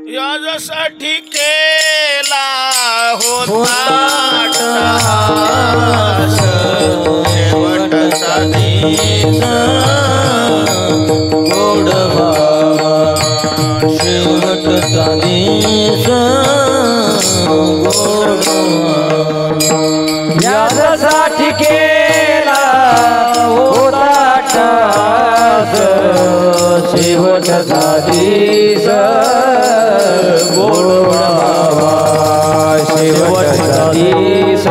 यासाठी केला होता अट्टहास, शेवटचा दिस गोड व्हावा, शेवटचा दिस गोड व्हावा. यासाठी केला होता अट्टहास, शेवटचा दिस गोड व्हावा, शेवटचा दिस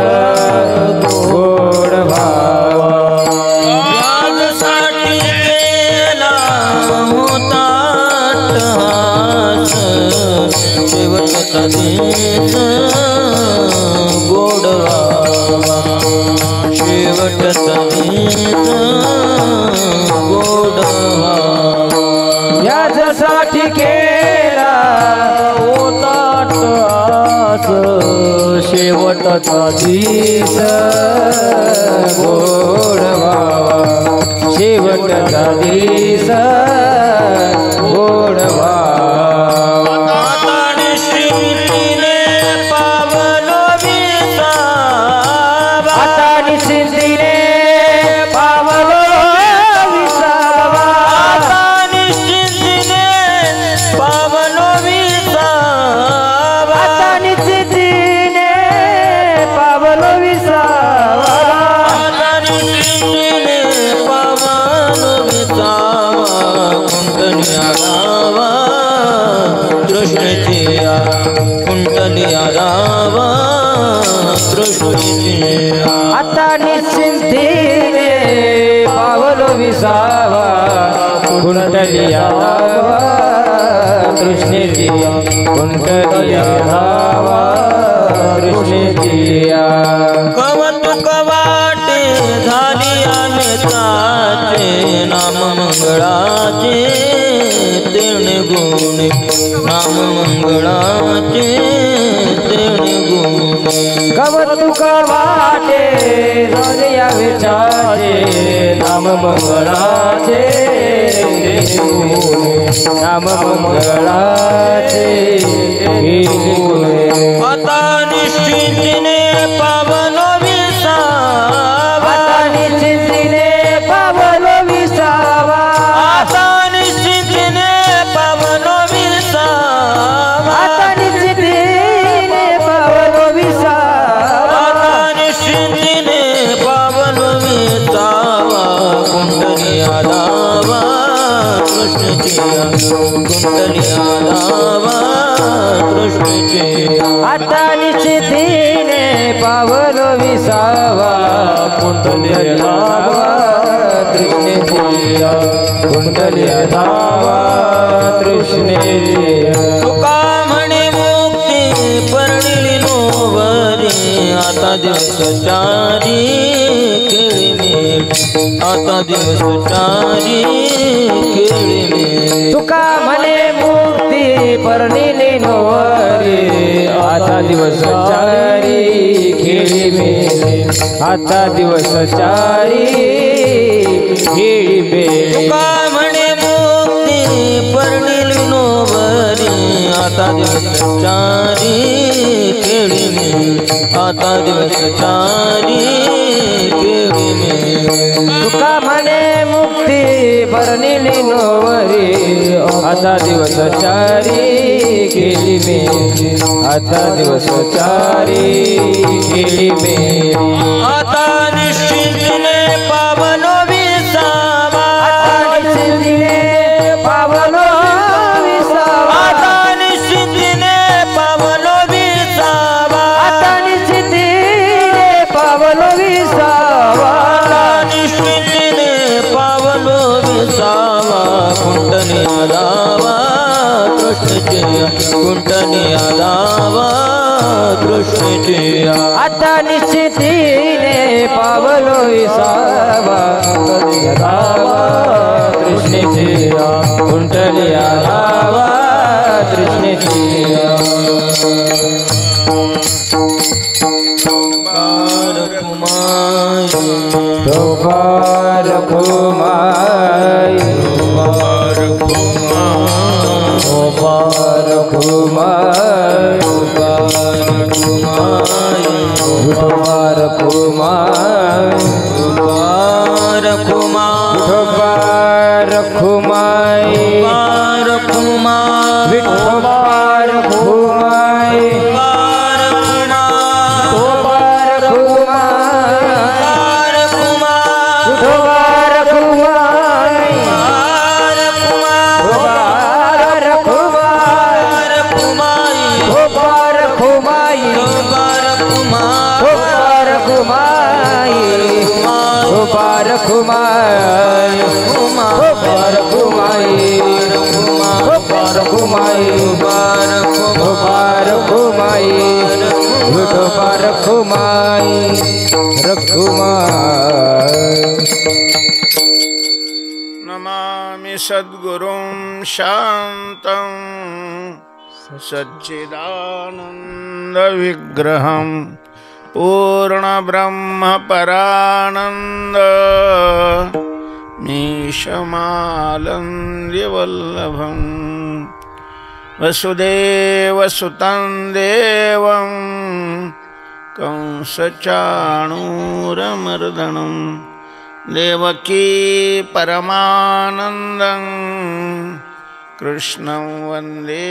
गोड व्हावा. यासाठी केला होता अट्टहास, शेवटचा दिस गोड व्हावा, शेवटचा दिस गोड व्हावा. यासाठी केला होता अट्टहास, शेवटचा दिस गोड व्हावा, शेवटचा दिस गोड व्हावा. आता निश्चिंतीने पावलो विसावा, आता निश्चिंतीने पावलो विसावा, आता निश्चिंतीने पावलो विसावा, आता निश्चिंतीने पावलो विसावा. आता निश्चिंतीने पावलो विसावा. कुंडलिया रावा दृष्टीया, कुंडलिया रावा दृष्टीया. आता निश्चिंतीने पावलो विसावा, कुंडलिया धावा कृष्णेजिया, कुंडलिया धावा कृष्णेजिया. कवतुक वाटे झाली अनेकाचे, नाम मंगळाचे तेणे गुणे, नाम मंगळाचे तेणे गुणे. कवतुक वाटे झाल्या विचारे, नाम मंगळाचे नाम मंगळाचे गुणे. आता निश्चितीने पावलो विसावा, आता निश्चिंतीने पावलो विसावा, आता निश्चितीने पावलो विसावा, आता निश्चिंतीने पावलो विसावा. आता निश्चितीने पावलो विसावा. कुंडलिया धावा कृष्णचिया, कुंडलिया धावा कृष्णचिया. आता निश्चितीने पावलो विसावा, कुंडलिया धावा कृष्णेजिया, कुंडलिया धावा कृष्णेजिया. तुका म्हणे मुक्ती परळिली नोवरी, आता दिवस चारी केळी मेळ, आता दिवस चारी केळी मेळ. तुका म्हणे मुक्ती परनिली नोवरी, आता दिवस चारी खेळी मेले, आता दिवस चारी खेळी मेले. तुका म्हणे मुक्ती परळिली नोवरी, आता दिवस चारी केळी मेळ, आता दिवस चारी केळी मेळ. तुका म्हणे मुक्ती परनिली नोवरी, आता दिवस चारी खेळी मेले, आता दिवस चारी खेळी मेले. आता निश्चितीने पावलो विसावा, आता निश्चिंतीने पावलो विसावा, आता निश्चितीने पावलो विसावा, आता निश्चिंतीने पावलो विसावा. आता निश्चितीने पावलो विसावा. कुंडलिया धावा कृष्णचिया, कुंडलिया धावा कृष्णचिया. आता निश्चितीने पावलो विसावा, कुंडलिया धावा कृष्णेजिया, कुंडलिया धावा कृष्णेजिया. कुमार कुमार कुमार कुमार रखुमाई विठोबा रखुमाई विठोबा रखुमाई विठोबा रखुमाई नमामि सद्गुरुं शान्तं सच्चिदानन्दविग्रहं पूर्णब्रह्मपरानन्द मीशमालन्द्यवल्लभं वसुदेवसुतं देवं कंसचाणूरमर्दनं देवकी परमानन्दं कृष्णं वन्दे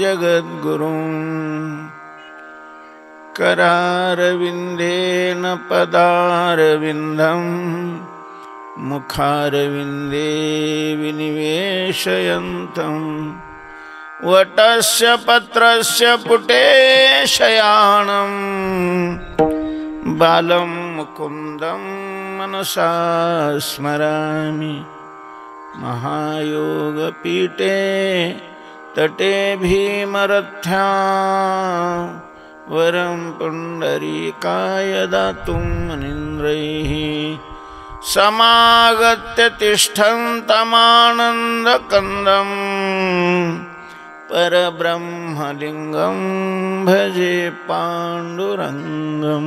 जगद्गुरुं करारविन्देन पदारविन्दं मुखारविन्दे विनिवेशयन्तं वटस्य पत्रस्य पुटे शयानं बालं मुकुन्दं मनसा स्मरामि महायोगपीठे तटे भीमरथ्यां वरं पुण्डरीकाय दातुं मुनीन्द्रैः समागत्य तिष्ठन्तमानन्दकन्दं परब्रह्मलिङ्गं भजे पाण्डुरङ्गं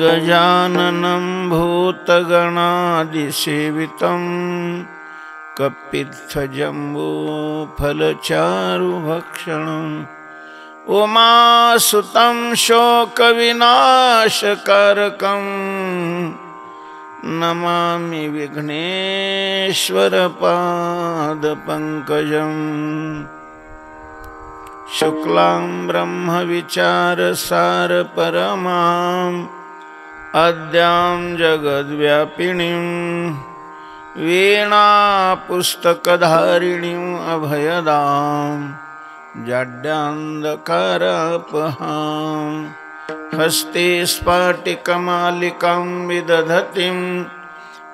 गजाननं भूतगणादिसेवितं कपित्थजम्बूफलचारुभक्षणम् उमासुतं शोकविनाशकारकं नमामि विघ्नेश्वरपादपङ्कजम् शुक्लां ब्रह्मविचारसारपरमाम् आद्यां जगद्व्यापिनीं वीणापुस्तकधारिणीम् अभयदाम् जाड्यान्धकारापहां हस्ते स्फाटिकमालिकां विदधतीं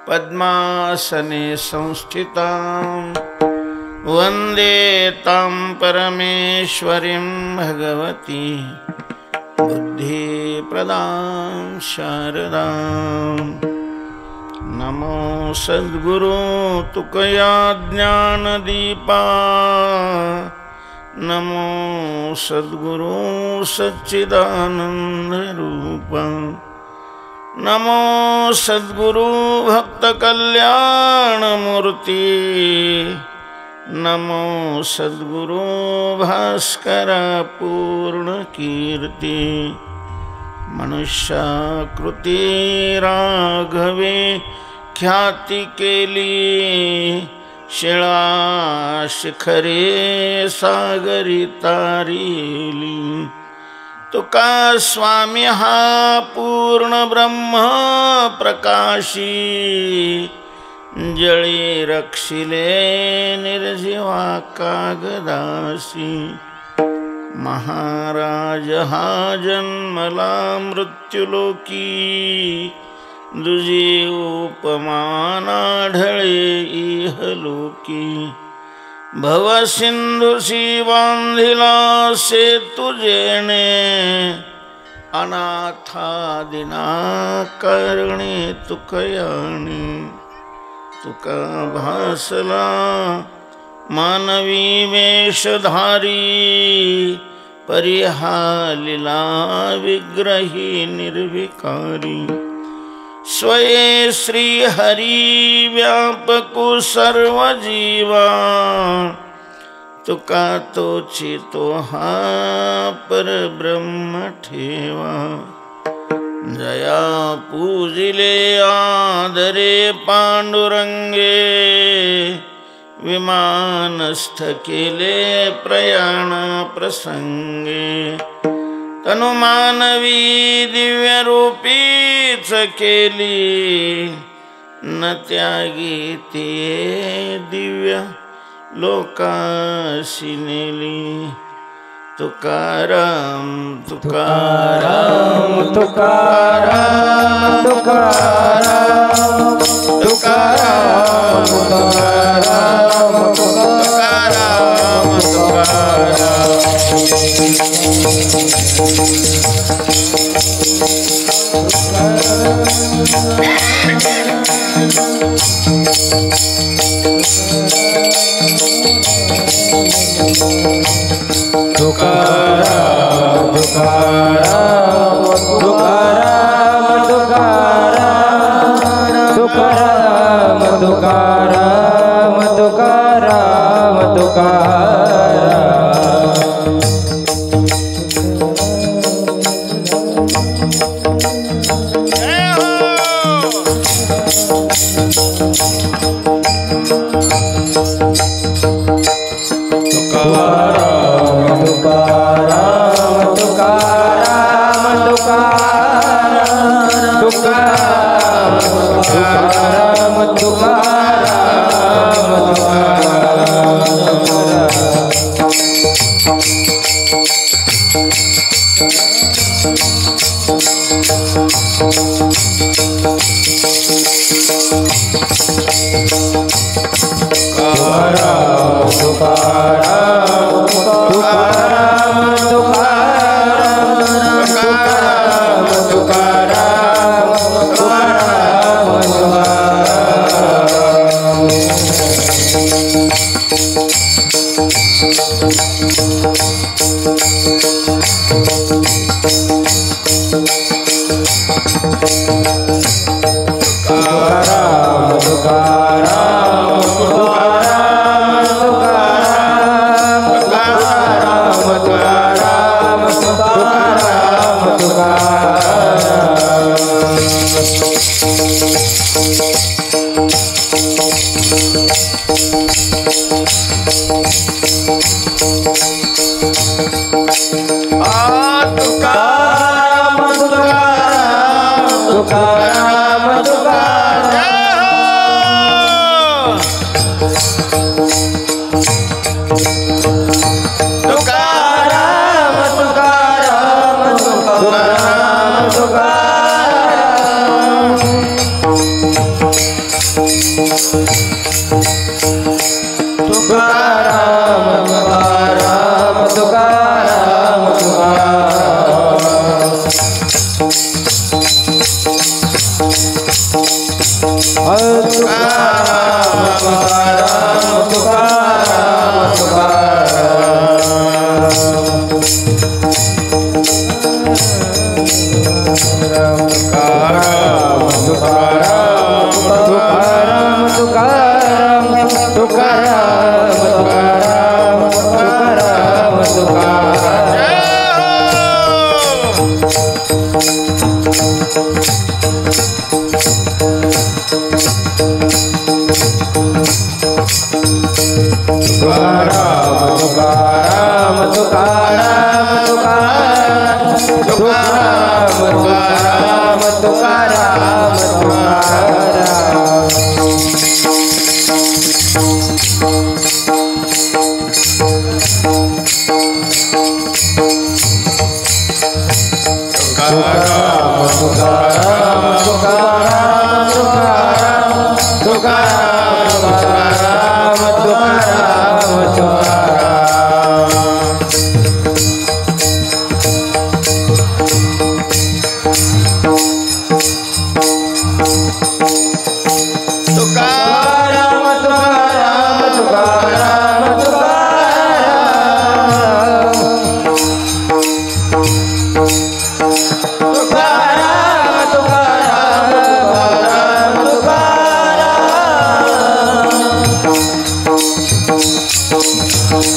पद्मासने संस्थितां वन्दे तां परमेश्वरीं भगवती बुद्धिप्रदां शारदां नमो सद्गुरो तुकया ज्ञानदीपा नमो सद्गुरु सच्चिदानन्दरूपा नमो सद्गुरु भक्तकल्याणमूर्ति नमो सद्गुरु भास्कर पूर्णकीर्ति मनुष्याकृती राघवे ख्याति केली शिळा शिखरे सागरी तारिली तुका स्वामी हा पूर्ण ब्रह्म प्रकाशी जळी रक्षिले निर्जीवा कागदासी महाराज हा जन्मला मृत्युलोकी दुजी उपमानाढळे इहलोकी भवसिंधुसी बांधिला सेतु जेणे अनाथादिना करणे तुकयाणी तुका भासला मानवी वेशधारी परिहालिला विग्रही निर्विकारी स्वये श्री हरि व्यापकु सर्व जीवा तुका तोची तो हा परब्रह्म ठेवा जया पूजिले आदरे पांडुरंगे विमानस्थ केले प्रयाण प्रसंगे तनु मानवी दिव्य रूपीच केली न त्यागी ते दिव्य लोकाशी नेली तुकाराम तुकाराम तुकाराम तुकाराम तुकाराम तुकाराम तुकाराम तुकाराम तुकाराम तुकाराम तुकाराम तुकाराम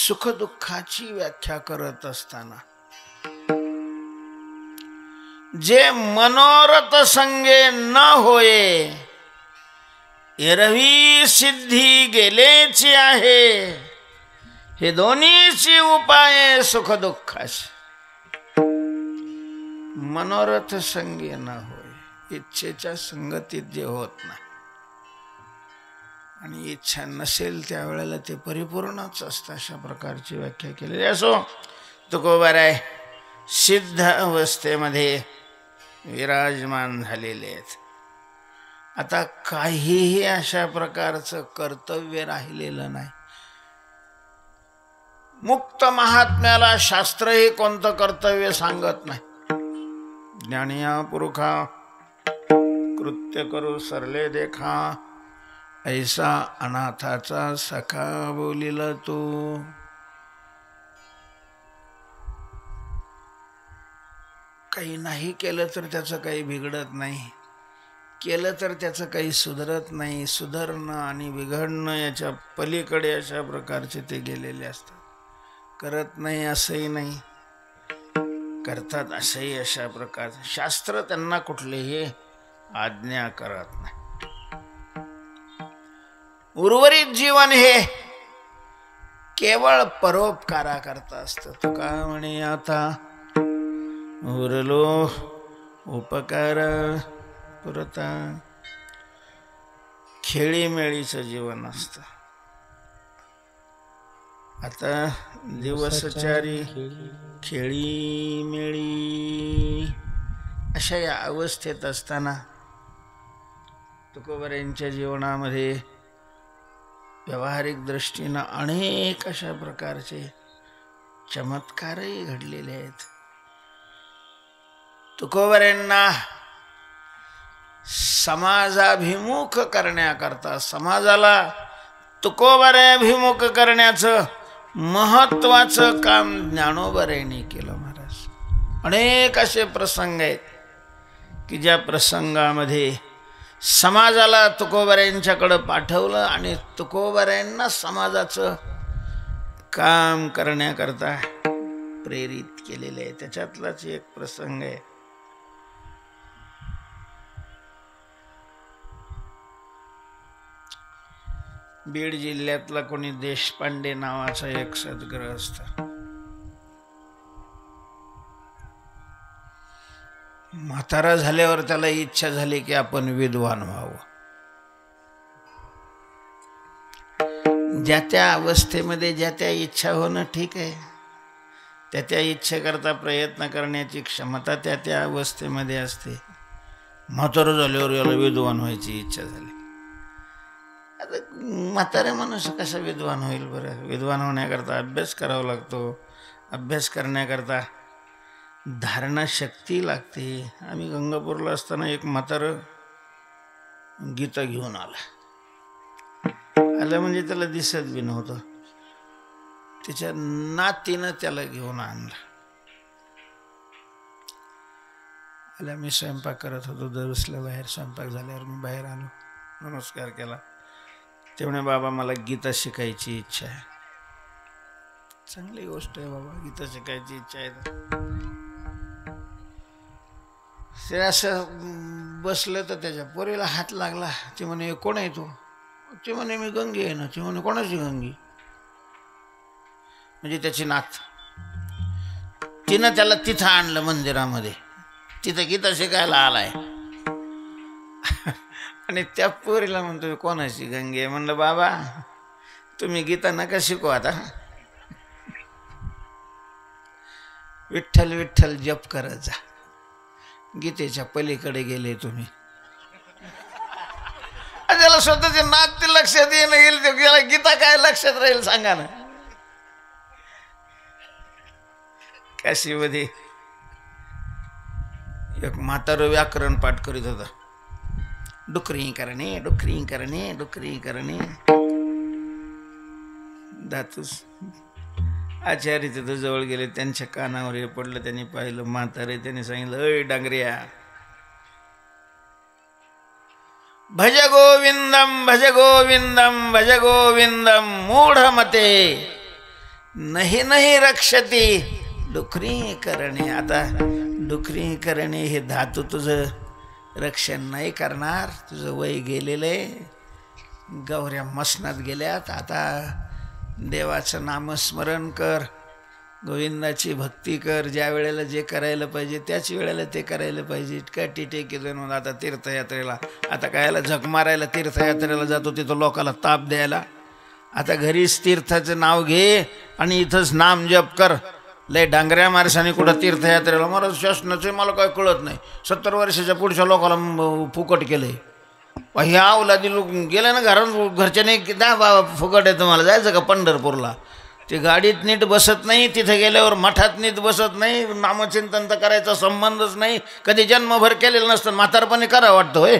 सुखदुःखाची व्याख्या करत असताना जे मनोरथ संगे न होये एरवी सिद्धी गेलेची आहे, हे दोन्हीची उपाय सुखदुःखाची. मनोरथ संगे न होय, इच्छेच्या संगतीत जे होत नाही आणि इच्छा नसेल त्यावेळेला ते परिपूर्णच असतं, अशा प्रकारची व्याख्या केलेली. असो, तुकोबार आहे सिद्ध अवस्थेमध्ये विराजमान झालेले आहेत. आता काहीही अशा प्रकारचं कर्तव्य राहिलेलं नाही. मुक्त महात्म्याला शास्त्र हे कोणतं कर्तव्य सांगत नाही. ज्ञानिया पुरुखा कृत्य करू सरले देखा, ऐसा अनाथाचा सखा बोलिला तो. काही नाही केलं तर त्याचं काही बिघडत नाही, केलं तर त्याचं काही सुधरत नाही. सुधारणं आणि बिघडणं याच्या पलीकडे अशा प्रकारचे ते गेलेले असतात. करत नाही असंही नाही, करतात असंही. अशा प्रकारचं शास्त्र त्यांना कुठलीही आज्ञा करत नाही. उर्वरित जीवन हे केवळ परोपकाराकरता असतं. तुका म्हणे आता उरलो उपकार पुरता, खेळीमेळीचं जीवन असतं. आता दिवसचारी खेळीमेळी अशा या अवस्थेत असताना तुकोबार यांच्या जीवनामध्ये व्यावहारिक दृष्टीनं अनेक अशा प्रकारचे चमत्कारही घडलेले आहेत. तुकोबार यांना समाजाभिमुख करण्याकरता, समाजाला तुकोबाराभिमुख करण्याचं महत्वाचं काम ज्ञानोबारायांनी केलं. महाराज, अनेक असे प्रसंग आहेत की ज्या प्रसंगामध्ये समाजाला तुकोबारायांच्याकडं पाठवलं आणि तुकोबारायांना समाजाचं काम करण्याकरता प्रेरित केलेले आहे. त्याच्यातलाच एक प्रसंग आहे. बीड जिल्ह्यातला कोणी देशपांडे नावाचा एक सद्गृहस्थ, म्हातारा झाल्यावर त्याला इच्छा झाली की आपण विद्वान व्हावं. ज्या त्या अवस्थेमध्ये ज्या त्या इच्छा होणं ठीक आहे, त्या त्या इच्छेकरता प्रयत्न करण्याची क्षमता त्या त्या अवस्थेमध्ये असते. म्हातारा झाल्यावर याला विद्वान व्हायची इच्छा झाली. आता म्हातारे माणूस कसा विद्वान होईल बरं? विद्वान होण्याकरता अभ्यास करावा लागतो. अभ्यास करण्याकरता धारणा शक्ती लागते. आम्ही गंगापूरला असताना एक म्हातारं गीता घेऊन आलं म्हणजे त्याला दिसत बी नव्हतं. त्याच्या नातीनं त्याला घेऊन आणलं. आला, मी स्वयंपाक करत होतो, दरसला बाहेर. स्वयंपाक झाल्यावर मी बाहेर आलो, नमस्कार केला. ते म्हणे, बाबा मला गीता शिकायची इच्छा आहे. चांगली गोष्ट आहे बाबा, गीता शिकायची इच्छा आहे. ते असं बसलं तर त्याच्या पोरीला हात लागला. ती म्हणे, कोण आहे तू? ती म्हणे, मी गंगी आहे ना. ती म्हणे, कोणाची गंगी? म्हणजे त्याची नात. तिनं त्याला तिथं आणलं मंदिरामध्ये, तिथं गीता शिकायला आलाय. आणि त्या पोरीला म्हणतो, कोणाची गंगी आहे? म्हणलं, बाबा तुम्ही गीता नका शिकू, आता विठ्ठल विठ्ठल जप करत जा. गीतेच्या पलीकडे गेले तुम्ही. त्याला स्वतःचे नात ते लक्षात येणं येईल, त्याला गीता काय लक्षात राहील सांगा ना. काशीमध्ये एक म्हातारं व्याकरण पाठ करीत होता. डुकरी करणे, डुकरी करणे, डुकरी करणे. धातूस आचार्य तिथं जवळ गेले, त्यांच्या कानावर हे पडलं. त्यांनी पाहिलं म्हातारे. त्यांनी सांगितलं, अय डांगऱ्या, भज गोविंदम भज गोविंदम भज गोविंदम. मूढ मते नाही नाही रक्षती डुकरी करणे. आता डुकरी करणे हे धातू तुझं रक्षण नाही करणार. तुझं वय गेलेलं आहे, गौऱ्या मसनात गेल्यात. आता देवाचं नामस्मरण कर, गोविंदाची भक्ती कर. ज्या वेळेला जे करायला पाहिजे त्याच वेळेला ते करायला पाहिजे. इतका टिटे केलं. आता तीर्थयात्रेला, आता कायला झक मारायला तीर्थयात्रेला जातो तिथं लोकाला ताप द्यायला. आता घरीच तीर्थाचं नाव घे आणि इथंच नाम जप कर. लय डांगऱ्या माणसाने कुठं तीर्थयात्रेला, मला शासनाचं मला काय कळत नाही. 70 वर्षाच्या पुढच्या लोकाला फुकट केलंय. ह्या अवलादी लोक गेले ना घरच्याने दा बाबा फुकट आहे तुम्हाला, जायचं का पंढरपूरला. ते गाडीत नीट बसत नाही, तिथे गेल्यावर मठात नीट बसत नाही, नामचिंतन तर करायचा संबंधच नाही, कधी जन्मभर केलेलं नसतं, म्हातारपणी करा वाटतं होय.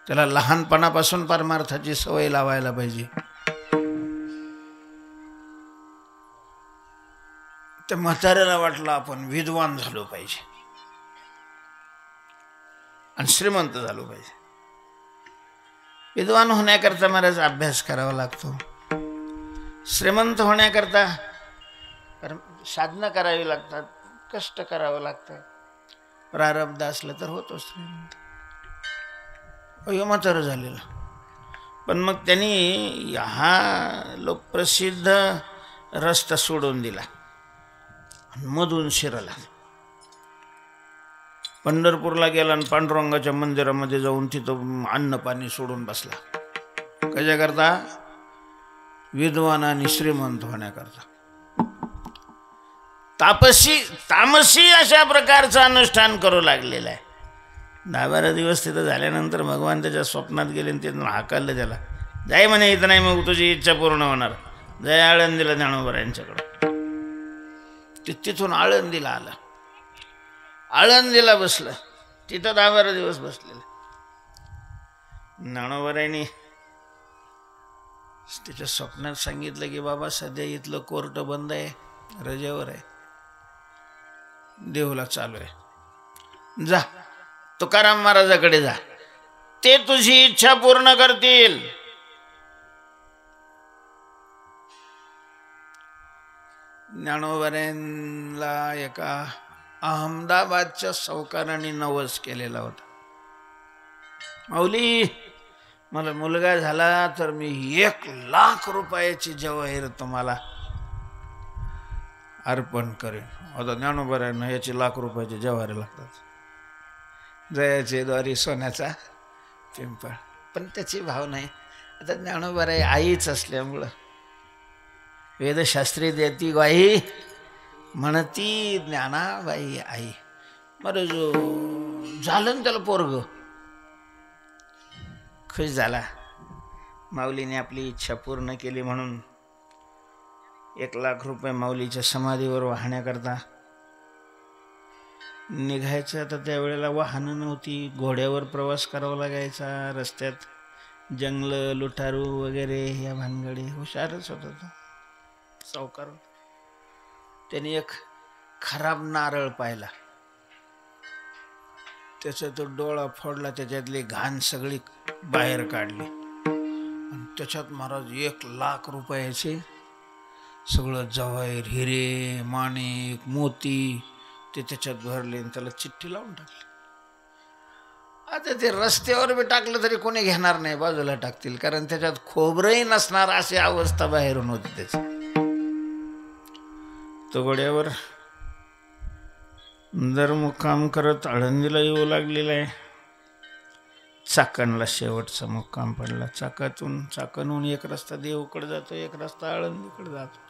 त्याला लहानपणापासून परमार्थाची सवय लावायला पाहिजे. त्या म्हाताऱ्याला वाटलं आपण विद्वान झालो पाहिजे आणि श्रीमंत झालो पाहिजे. विद्वान होण्याकरता महाराज अभ्यास करावा लागतो. श्रीमंत होण्याकरता साधना करावी लागतात, कष्ट करावं लागतं. प्रारब्ध असलं तर होतो श्रीमंत. म्हातारं झालेलं. पण मग त्यांनी हा लोकप्रसिद्ध रस्ता सोडून दिला, मधून शिरला. पंढरपूरला गेला आणि पांडुरंगाच्या मंदिरामध्ये जाऊन तिथं अन्न पाणी सोडून बसला. कशाकरता? विद्वान आणि श्रीमंत होण्याकरता. तामसी अशा प्रकारचं अनुष्ठान करू लागलेलं आहे. 10-12 दिवस तिथं झाल्यानंतर भगवान त्याच्या स्वप्नात गेले आणि तिथून हाकललं त्याला. जाय म्हणे, इथं नाही, मग तुझी इच्छा पूर्ण होणार. जय आळंदीला ज्ञानोबा यांच्याकडं. तिथून आळंदीला आला, आळंदीला बसलं. तिथं 10-12 दिवस बसलेलं. ज्ञानोबारायांनी त्याच्या स्वप्नात सांगितलं की बाबा सध्या इथलं कोर्ट बंद आहे, रजेवर आहे, देहूला चालू आहे, जा तुकाराम महाराजाकडे जा, ते तुझी इच्छा पूर्ण करतील. ज्ञानोबारायांना एका अहमदाबादच्या सावकाराने नवस केलेला होता. माऊली, मला मुलगा झाला तर मी 1,00,000 रुपयाची जवाहीर तुम्हाला अर्पण करेन. आता ज्ञानोबारायांना याची ₹1,00,000 जवाहीर लागतात. जयाचे द्वारी सोन्याचा पिंपळ. पण त्याची भाव नाही. आता ज्ञानोबाराय आईच असल्यामुळं वेदशास्त्री देती ग्वाही म्हणती ज्ञानाबाई आई. बरं जो झालं ना त्याला पोरग, खुश झाला. माऊलीने आपली इच्छा पूर्ण केली म्हणून 1,00,000 माऊलीच्या समाधीवर वाहण्याकरता निघायचं. आता त्यावेळेला वाहनं नव्हती, घोड्यावर प्रवास करावा लागायचा. रस्त्यात जंगलं, लुटारू वगैरे या भानगडी. हुशारच होता तो सावकार. त्याने एक खराब नारळ पाहिला, त्याचा तो डोळा फोडला, त्याच्यातली घाण सगळी बाहेर काढली आणि त्याच्यात महाराज 1,00,000 सगळं जवाहीर, हिरे, माणिक, मोती ते त्याच्यात भरले आणि त्याला चिठ्ठी लावून टाकली. आता ते रस्त्यावर बी टाकलं तरी कोणी घेणार नाही, बाजूला टाकतील, कारण त्याच्यात खोबरंही नसणार अशी अवस्था बाहेरून होती त्याची. तो घोड्यावर दर मुक्काम करत आळंदीला येऊ लागलेला आहे. चाकणला शेवटचा मुक्काम पडला. चाकणहून एक रस्ता देहूकडे जातो, एक रस्ता आळंदीकडे जातो.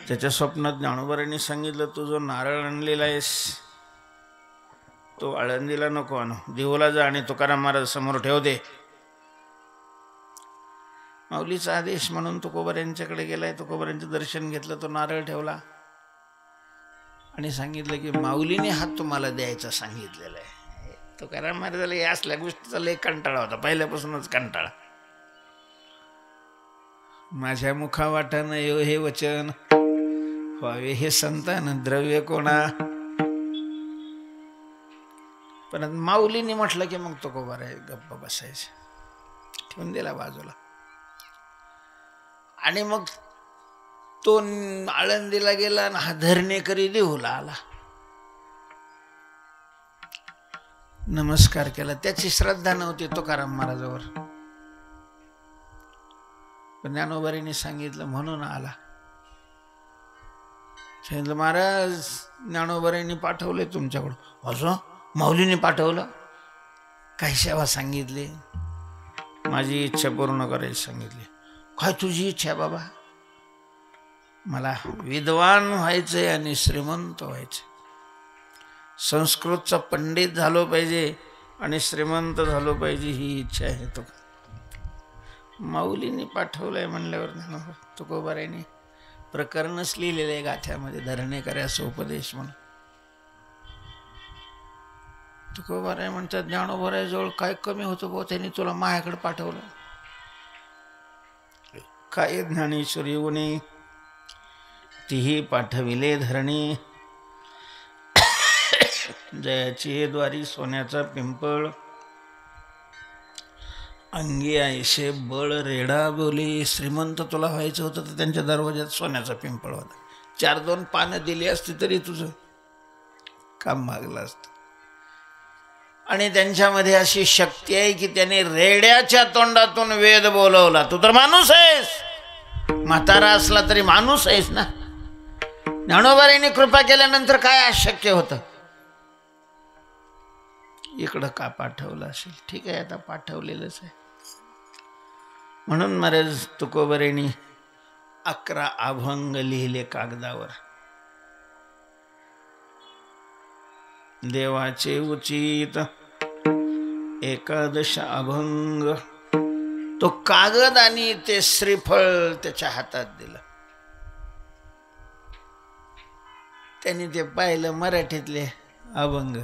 त्याच्या स्वप्नात ज्ञानोबारांनी सांगितलं, तू जो नारळ आणलेला आहेस तो आळंदीला नको आणू, देहूला जा आणि तुकाराम महाराज समोर ठेव दे. माऊलीचा आदेश म्हणून तुकोबारांच्याकडे गेलाय. तुकोबारांचं दर्शन घेतलं, तो नारळ ठेवला आणि सांगितलं की माऊलीने हात तुम्हाला द्यायचा सांगितलेला आहे. तुकाराम महाराजाला या असल्या गोष्टीचा लय कंटाळा होता, पहिल्यापासूनच कंटाळा. माझ्या मुखावाटानं यो हे वचन व्हावे हे संतान द्रव्य कोणा. पण माऊलीने म्हटलं की मग तुकोबाराय गप्प बसायचं, ठेवून दिला बाजूला. आणि मग तो आळंदीला गेला आणि हा धरणेकरी देऊला आला, नमस्कार केला. त्याची श्रद्धा नव्हती तुकाराम महाराजावर, पण ज्ञानोबारीने सांगितलं म्हणून आला. सांगितलं महाराज ज्ञानोबारीने पाठवले तुमच्याकडं. असं माऊलीने पाठवलं? काही सेवा सांगितली? माझी इच्छा पूर्ण करायची सांगितली. काय तुझी इच्छा बाबा? मला विद्वान व्हायचंय आणि श्रीमंत व्हायचंय, संस्कृतचा पंडित झालो पाहिजे आणि श्रीमंत झालो पाहिजे, ही इच्छा आहे. तो माऊलीने पाठवलंय म्हणल्यावर तुकोबारायने प्रकरणच लिहिलेलं आहे गाथ्यामध्ये, धरणेकऱ्याचा उपदेश म्हणून. तुकोबाराय म्हणतात ज्ञानोबारायजवळ काय कमी होतं भाऊ, त्यांनी तुला माझ्याकडे पाठवलं. काय ज्ञानेश्वरी उणे तीही पाठविले धरणी, जयाची द्वारी सोन्याचा पिंपळ, अंगी ऐशे बळ रेडा बोली. श्रीमंत तुला व्हायचं होतं तर त्यांच्या दरवाज्यात सोन्याचा पिंपळ होता. 4-2 पानं दिली असती तरी तुझं काम मागलं असतं. आणि त्यांच्यामध्ये अशी शक्ती आहे की त्याने रेड्याच्या तोंडातून वेद बोलवला. तू तर माणूस आहेस, म्हातारा असला तरी माणूस आहेस ना. ज्ञानोबारायने कृपा केल्यानंतर काय अशक्य होतं? इकडं का पाठवलं असेल? ठीक आहे, आता पाठवलेलंच आहे. म्हणून महाराज तुकोबारायने 11 अभंग लिहिले कागदावर. देवाचे उचित 11 अभंग. तो कागद आणि ते श्रीफळ त्याच्या हातात दिलं. त्यांनी ते पाहिलं मराठीतले अभंग.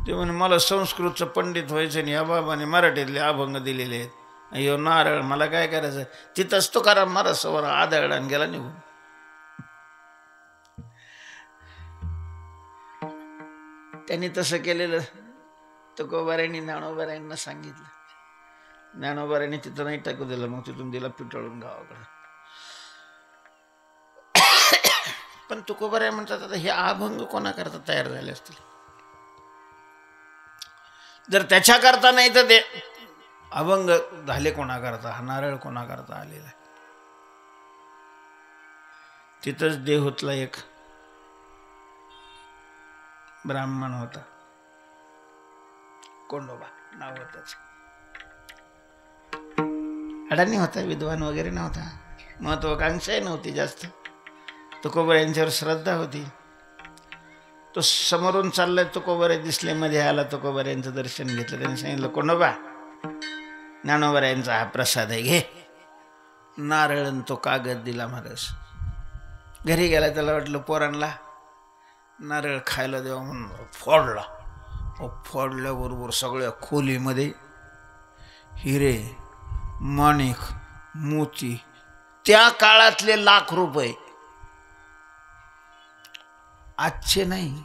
ते म्हणे मला संस्कृतचं पंडित व्हायचं नाही, या बाबाने मराठीतले अभंग दिलेले आहेत. अय्यो नारळ, मला काय करायचं? तिथंच तुकाराम महाराज समोर आदळला आणि गेला निघून. त्यांनी तसं केलेलं तुकोबारायने ज्ञानोबारायांना सांगितलं. ज्ञानोबारायने तिथं नाही टाकू दिलं, मग तिथून दिला पिटळून गावाकडे. पण तुकोबाराय म्हणतात आता हे अभंग कोणाकरता तयार झाले असतील? जर त्याच्याकरता नाही तर ते अभंग झाले कोणाकरता? हा नारळ कोणाकरता आलेला आहे? तिथंच देहूतला एक ब्राह्मण होता, कोंडोबा नाव होतच. अडाणी होता, विद्वान वगैरे नव्हता, महत्वाकांक्षाही नव्हती जास्त. तुकोबाराय यांच्यावर श्रद्धा होती. तो समोरून चाललाय, तुकोबाराय दिसले, मध्ये आला, तुकोबाराय यांचं दर्शन घेतलं. त्यांनी सांगितलं कोंडोबा ज्ञानोबारायांचा हा प्रसाद आहे, घे. नारळ तो कागद दिला महाराज. घरी गेला, त्याला वाटलं पोरांना नारळ खायला देवा म्हणून फोडला. फोडल्याबरोबर सगळ्या खोलीमध्ये हिरे, माणिक, मोती, त्या काळातले लाख रुपये, आजचे नाही.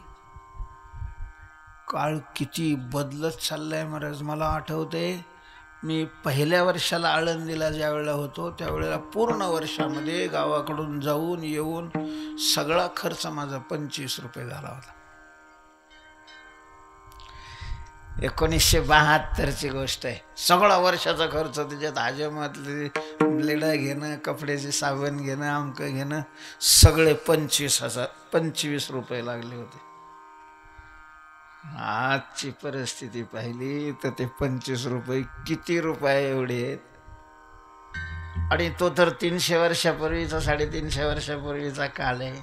काळ किती बदलत चाललाय महाराज. मला आठवते मी पहिल्या वर्षाला आळंदीला ज्या वेळेला होतो त्यावेळेला पूर्ण वर्षामध्ये गावाकडून जाऊन येऊन सगळा खर्च माझा 25 रुपये झाला होता. 1972ची गोष्ट आहे. सगळा वर्षाचा खर्च, त्याच्यात आजमातले ब्लेड घेणं, कपड्याचे साबण घेणं, आमकं घेणं, सगळे 25 रुपये लागले होते. आजची परिस्थिती पाहिली तर ते 25 रुपये किती रुपये एवढे आहेत. आणि तो तर 300 वर्षापूर्वीचा, 350 वर्षापूर्वीचा काल आहे.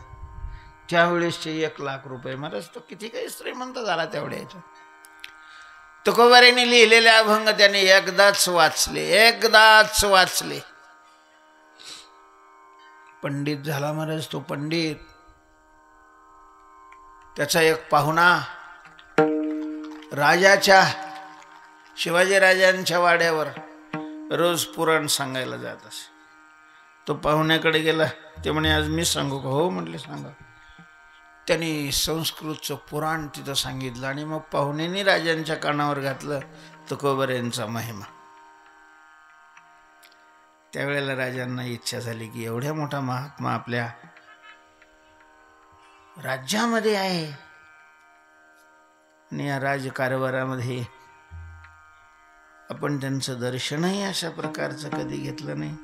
त्यावेळेसचे 1 लाख रुपये. महाराज तो किती काही श्रीमंत झाला तेवढ्याच्या. तुकोबारायने लिहिलेले अभंग त्याने एकदाच वाचले. पंडित झाला महाराज तो. पंडित, त्याचा एक पाहुणा राजाच्या, शिवाजी राजांच्या वाड्यावर रोज पुराण सांगायला जात असे. तो पाहुण्याकडे गेला. ते म्हणे आज मी सांगू का? हो म्हटले सांगा. त्यांनी संस्कृतचं पुराण तिथं सांगितलं आणि मग पाहुण्यांनी राजांच्या कानावर घातलं तुकोबारायांचा महिमा. त्यावेळेला राजांना इच्छा झाली की एवढ्या मोठा महात्मा आपल्या राज्यामध्ये आहे आणि या राजकारभारामध्ये आपण त्यांचं दर्शनही अशा प्रकारचं कधी घेतलं नाही.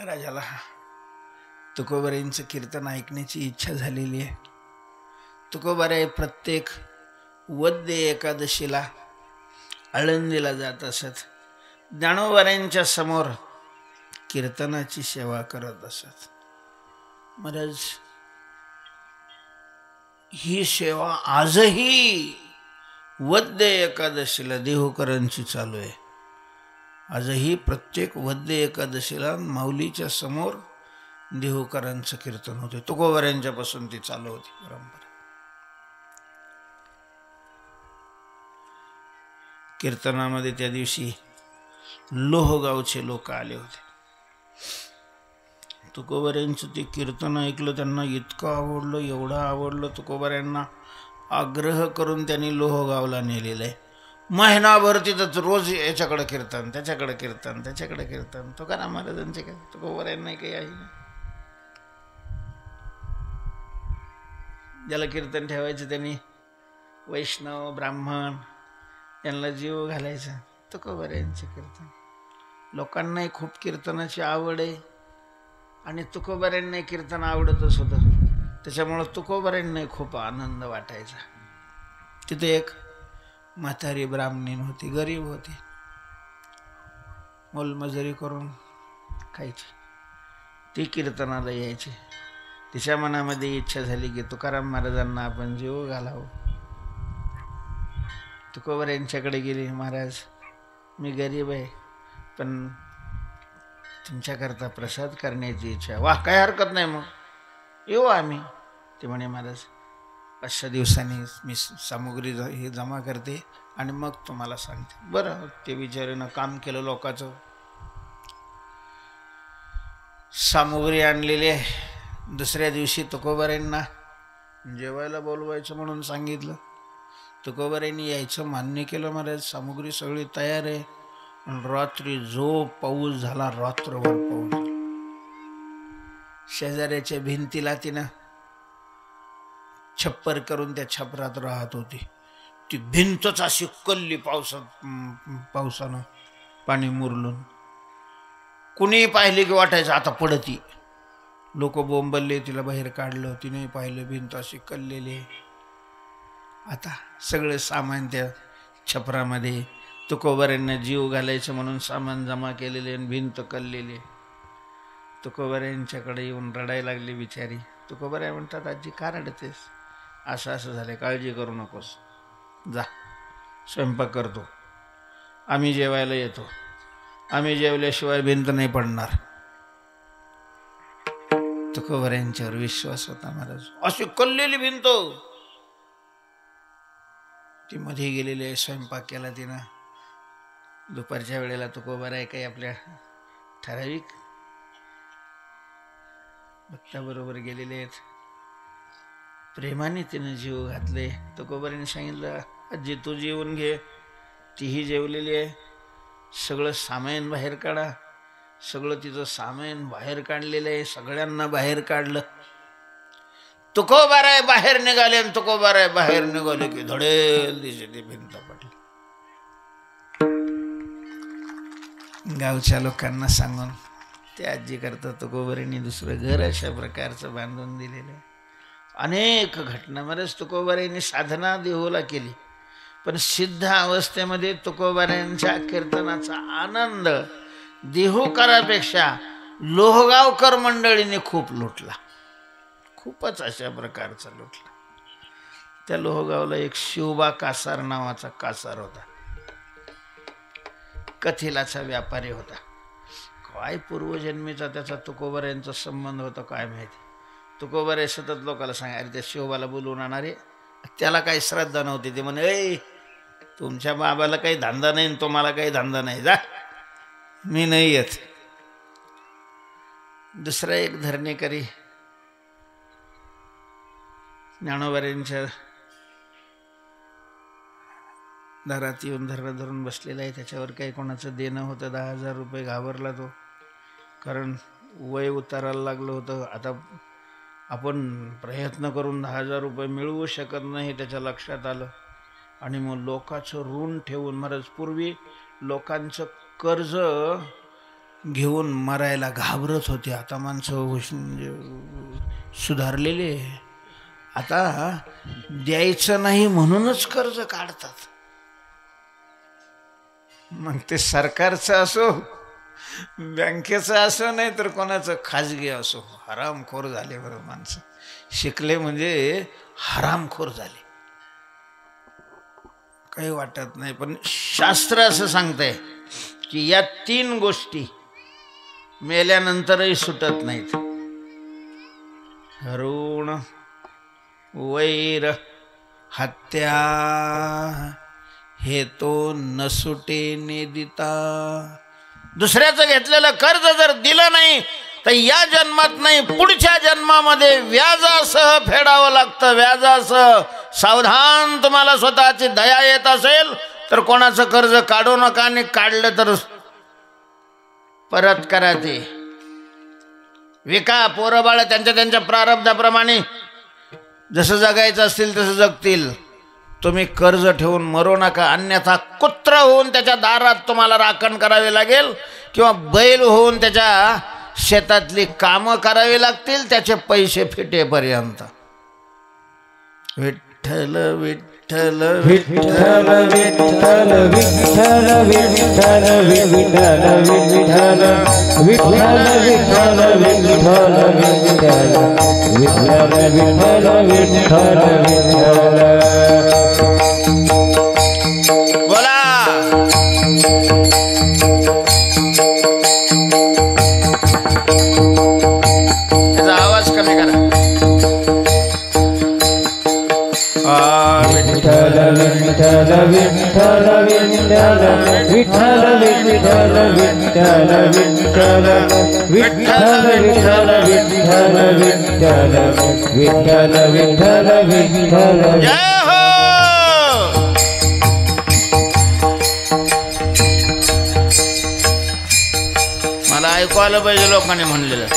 राजाला तुकोबारायांचं कीर्तन ऐकण्याची इच्छा झालेली आहे. तुकोबाराय प्रत्येक वद्य एकादशीला आळंदीला जात असत. ज्ञानोबारायांच्या समोर कीर्तनाची सेवा करत असत. महाराज ही सेवा आजही वद्य एकादशीला देहूकरांची चालू आहे. आजही प्रत्येक वद्य एकादशीला माऊलीच्या समोर देहूकरांचं कीर्तन होते. तुकोबारायांच्या पासून ती चालू होती परंपरा. कीर्तनामध्ये त्या दिवशी लोहगावचे लोक आले होते. तुकोबारायांचं ते कीर्तन ऐकलं, त्यांना इतकं आवडलं, एवढं आवडलं, तुकोबारायांना आग्रह करून त्यांनी लोहगावला नेलेलं आहे. महिनाभर तिथंच रोज याच्याकडे कीर्तन, त्याच्याकडे कीर्तन, त्याच्याकडे कीर्तन. तुकाराम महाराजांचे काय, तुकोबारायांना काही आहे ना. ज्याला कीर्तन ठेवायचं त्यांनी वैष्णव ब्राह्मण यांना जीव घालायचा. तुकोबारायांचे कीर्तन, लोकांनाही खूप कीर्तनाची आवड आहे आणि तुकोबारायांनाही कीर्तन आवडतच होतं. त्याच्यामुळं तुकोबारायांनाही खूप आनंद वाटायचा. तिथे एक म्हातारी ब्राह्मणीण होती, गरीब होती, मोलमजुरी करून खायची. ती कीर्तनाला यायची. तिच्या मनामध्ये इच्छा झाली की तुकाराम महाराजांना आपण जीव घालावं. तुकोबारायांच्याकडे गेली. महाराज मी गरीब आहे पण तुमच्याकरता प्रसाद करण्याची इच्छा. वाह, काय हरकत नाही, मग येऊ आम्ही. ते म्हणे महाराज 5 दिवसांनी मी सामुग्री हे जमा करते आणि मग तुम्हाला सांगते. बरं, ते बिचारीनं काम केलं लोकांचं. सामुग्री आणलेली आहे. दुसऱ्या दिवशी तुकोबारायांना जेवायला बोलवायचं म्हणून सांगितलं. तुकोबारायांनी यायचं मान्य केलं. महाराज सामुग्री सगळी तयार आहे. रात्री जो पाऊस झाला, रात्रभर पाऊस झाला. शेजाऱ्याच्या भिंतीला तिनं छप्पर करून त्या छपरात राहत होती. ती भिंतच अशी कल्ली पावसानं पाणी मुरलून. कुणी पाहिले की वाटायचं आता पडती. लोक बोंबलले, तिला बाहेर काढलं. तिने पाहिलं भिंत अशी कल्लेली. आता सगळं सामान त्या छपरामध्ये. तुकोबारायांना जीव घालायचं म्हणून सामान जमा केलेले आणि भिंत कल्लेली. तुकोबारायांच्याकडे येऊन रडायला लागली बिचारी. तुकोबाराय म्हणतात, आजी का रडतेस? असं असं झालं, काळजी करू नकोस, जा स्वयंपाक करतो, आम्ही जेवायला येतो, आम्ही जेवल्याशिवाय भिंत नाही पडणार. तुकोबारायांच्यावर विश्वास होता महाराज. अशी कल्लेली भिंत. ती मध्ये गेलेली आहे. स्वयंपाक केला तिनं. दुपारच्या वेळेला तुकोबाराय काही आपल्या ठराविक भक्ताबरोबर गेलेले आहेत. प्रेमाने तिनं जीव घातले. तुकोबाराने सांगितलं, आजी तू जेवून घे. तीही जेवलेली आहे. सगळं सामान बाहेर काढा. सगळं तिचं सामान बाहेर काढलेलं आहे. सगळ्यांना बाहेर काढलं. तुकोबाराय बाहेर निघाले आणि तुकोबाराय बाहेर निघाले की धडेल दिसे ती भिंत पडली. गावच्या लोकांना सांगून ते आजी करता तुकोबारायांनी दुसरं घर अशा प्रकारचं बांधून दिलेलं आहे. अनेक घटना. महाराज तुकोबारायांनी साधना देहूला केली, पण सिद्ध अवस्थेमध्ये तुकोबारायांच्या कीर्तनाचा आनंद देहूकरापेक्षा लोहगावकर मंडळीने खूप लुटला. खूपच अशा प्रकारचा लुटला. त्या लोहगावला एक शिवबा कासार नावाचा कासार होता. कथिलाचा व्यापारी होता. काय पूर्वजन्मीचा त्याचा तुकोबारायांचा संबंध होता काय माहिती. तुकोबाराय सतत लोकांना सांगा, अरे त्या शिवबाला बोलवून आणणारे, त्याला काही श्रद्धा नव्हती. ते म्हणे, ए तुमच्या बाबाला काही धंदा नाही, तुम्हाला काही धंदा नाही, जा मी नाही येत. दुसरा एक धरणेकरी ज्ञानोबाऱ्यांच्या दारात येऊन धरणं धरून बसलेला आहे. त्याच्यावर काही कोणाचं देणं होतं 10,000 रुपये. घाबरला तो, कारण वय उतारायला लागलं होतं. आता आपण प्रयत्न करून 10,000 रुपये मिळवू शकत नाही त्याच्या लक्षात आलं. आणि मग लोकांचं ऋण ठेवून, महाराज पूर्वी लोकांचं कर्ज घेऊन मरायला घाबरत होते. आता माणसं सुधारलेले, आता द्यायचं नाही म्हणूनच कर्ज काढतात. मग ते सरकारचं असो, बँकेचं असो, नाही तर कोणाचं खाजगी असो, हरामखोर झाले बरं माणसं. शिकले म्हणजे हरामखोर झाले. काही वाटत नाही, पण शास्त्र असं सांगतंय की या 3 गोष्टी मेल्यानंतरही सुटत नाहीत. ऋण, वैर, हत्या हे तो न सुटे नेदिता. दुसऱ्याचं घेतलेलं कर्ज जर दिलं नाही तर या जन्मात नाही, पुढच्या जन्मामध्ये व्याजासह फेडावं लागतं. व्याजासह. सावधान, तुम्हाला स्वतःची दया येत असेल तर कोणाचं कर्ज काढू नका, आणि काढलं तर परत करा. ते विका. पोरं बाळ त्यांच्या प्रारब्धाप्रमाणे जसं जगायचं असतील तसं जगतील. तुम्ही कर्ज ठेवून मरू नका, अन्यथा कुत्र होऊन त्याच्या दारात तुम्हाला राखण करावी लागेल, किंवा बैल होऊन त्याच्या शेतातली कामं करावी लागतील त्याचे पैसे फिटेपर्यंत. विठ्ठल विठ्ठल विठ्ठल विठ्ठल विठ्ठल विठ्ठल विठ्ठल विठ्ठल विठ्ठल विठ्ठल विठ्ठल विठ्ठल विठ्ठल विठ्ठल विठ्ठल. बोला. त्याचा आवाज कमी करा. विठ्ठल विठ्ठल विठ्ठल विठ्ठल विठ्ठल विठ्ठल विठ्ठल विठ्ठल विठ्ठल विठ्ठल विठ्ठल विठ्ठल विठ्ठल विठ्ठल विठ्ठल. जय हो. मला ऐकू आलं पाहिजे लोकांनी म्हणलेलं.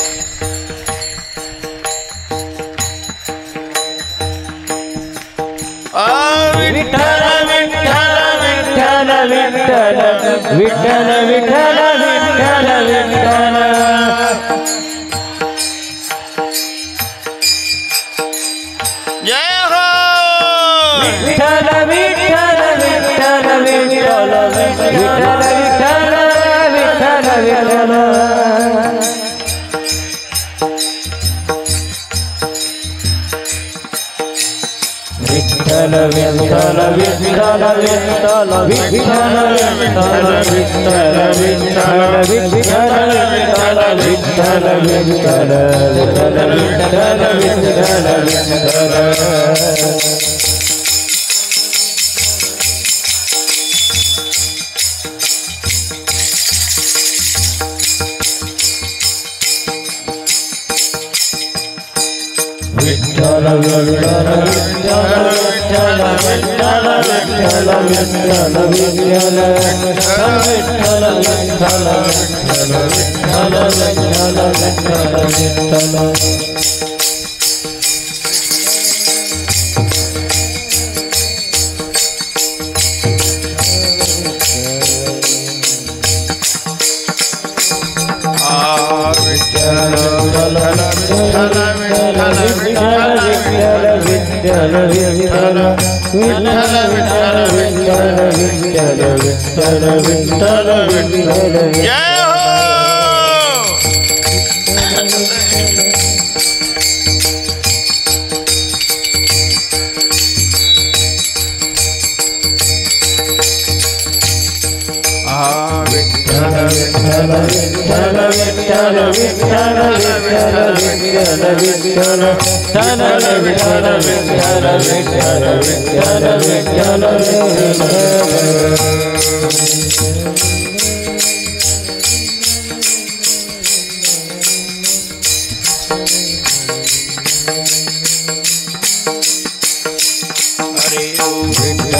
विठ्ठल विठ्ठल विठ्ठल विठ्ठल विठ्ठल विठ्ठल विठ्ठल विठ्ठल. जय हो. विठ्ठल विठ्ठल विठ्ठल विठ्ठल विठ्ठल विठ्ठल विठ्ठल विठ्ठल. विठ्ठल विठ्ठल विठ्ठल विठ्ठल विठ्ठल विठ्ठल विठ्ठल विठ्ठल विठ्ठल विठ्ठल विठ्ठल विठ्ठल विठ्ठल. जय हो.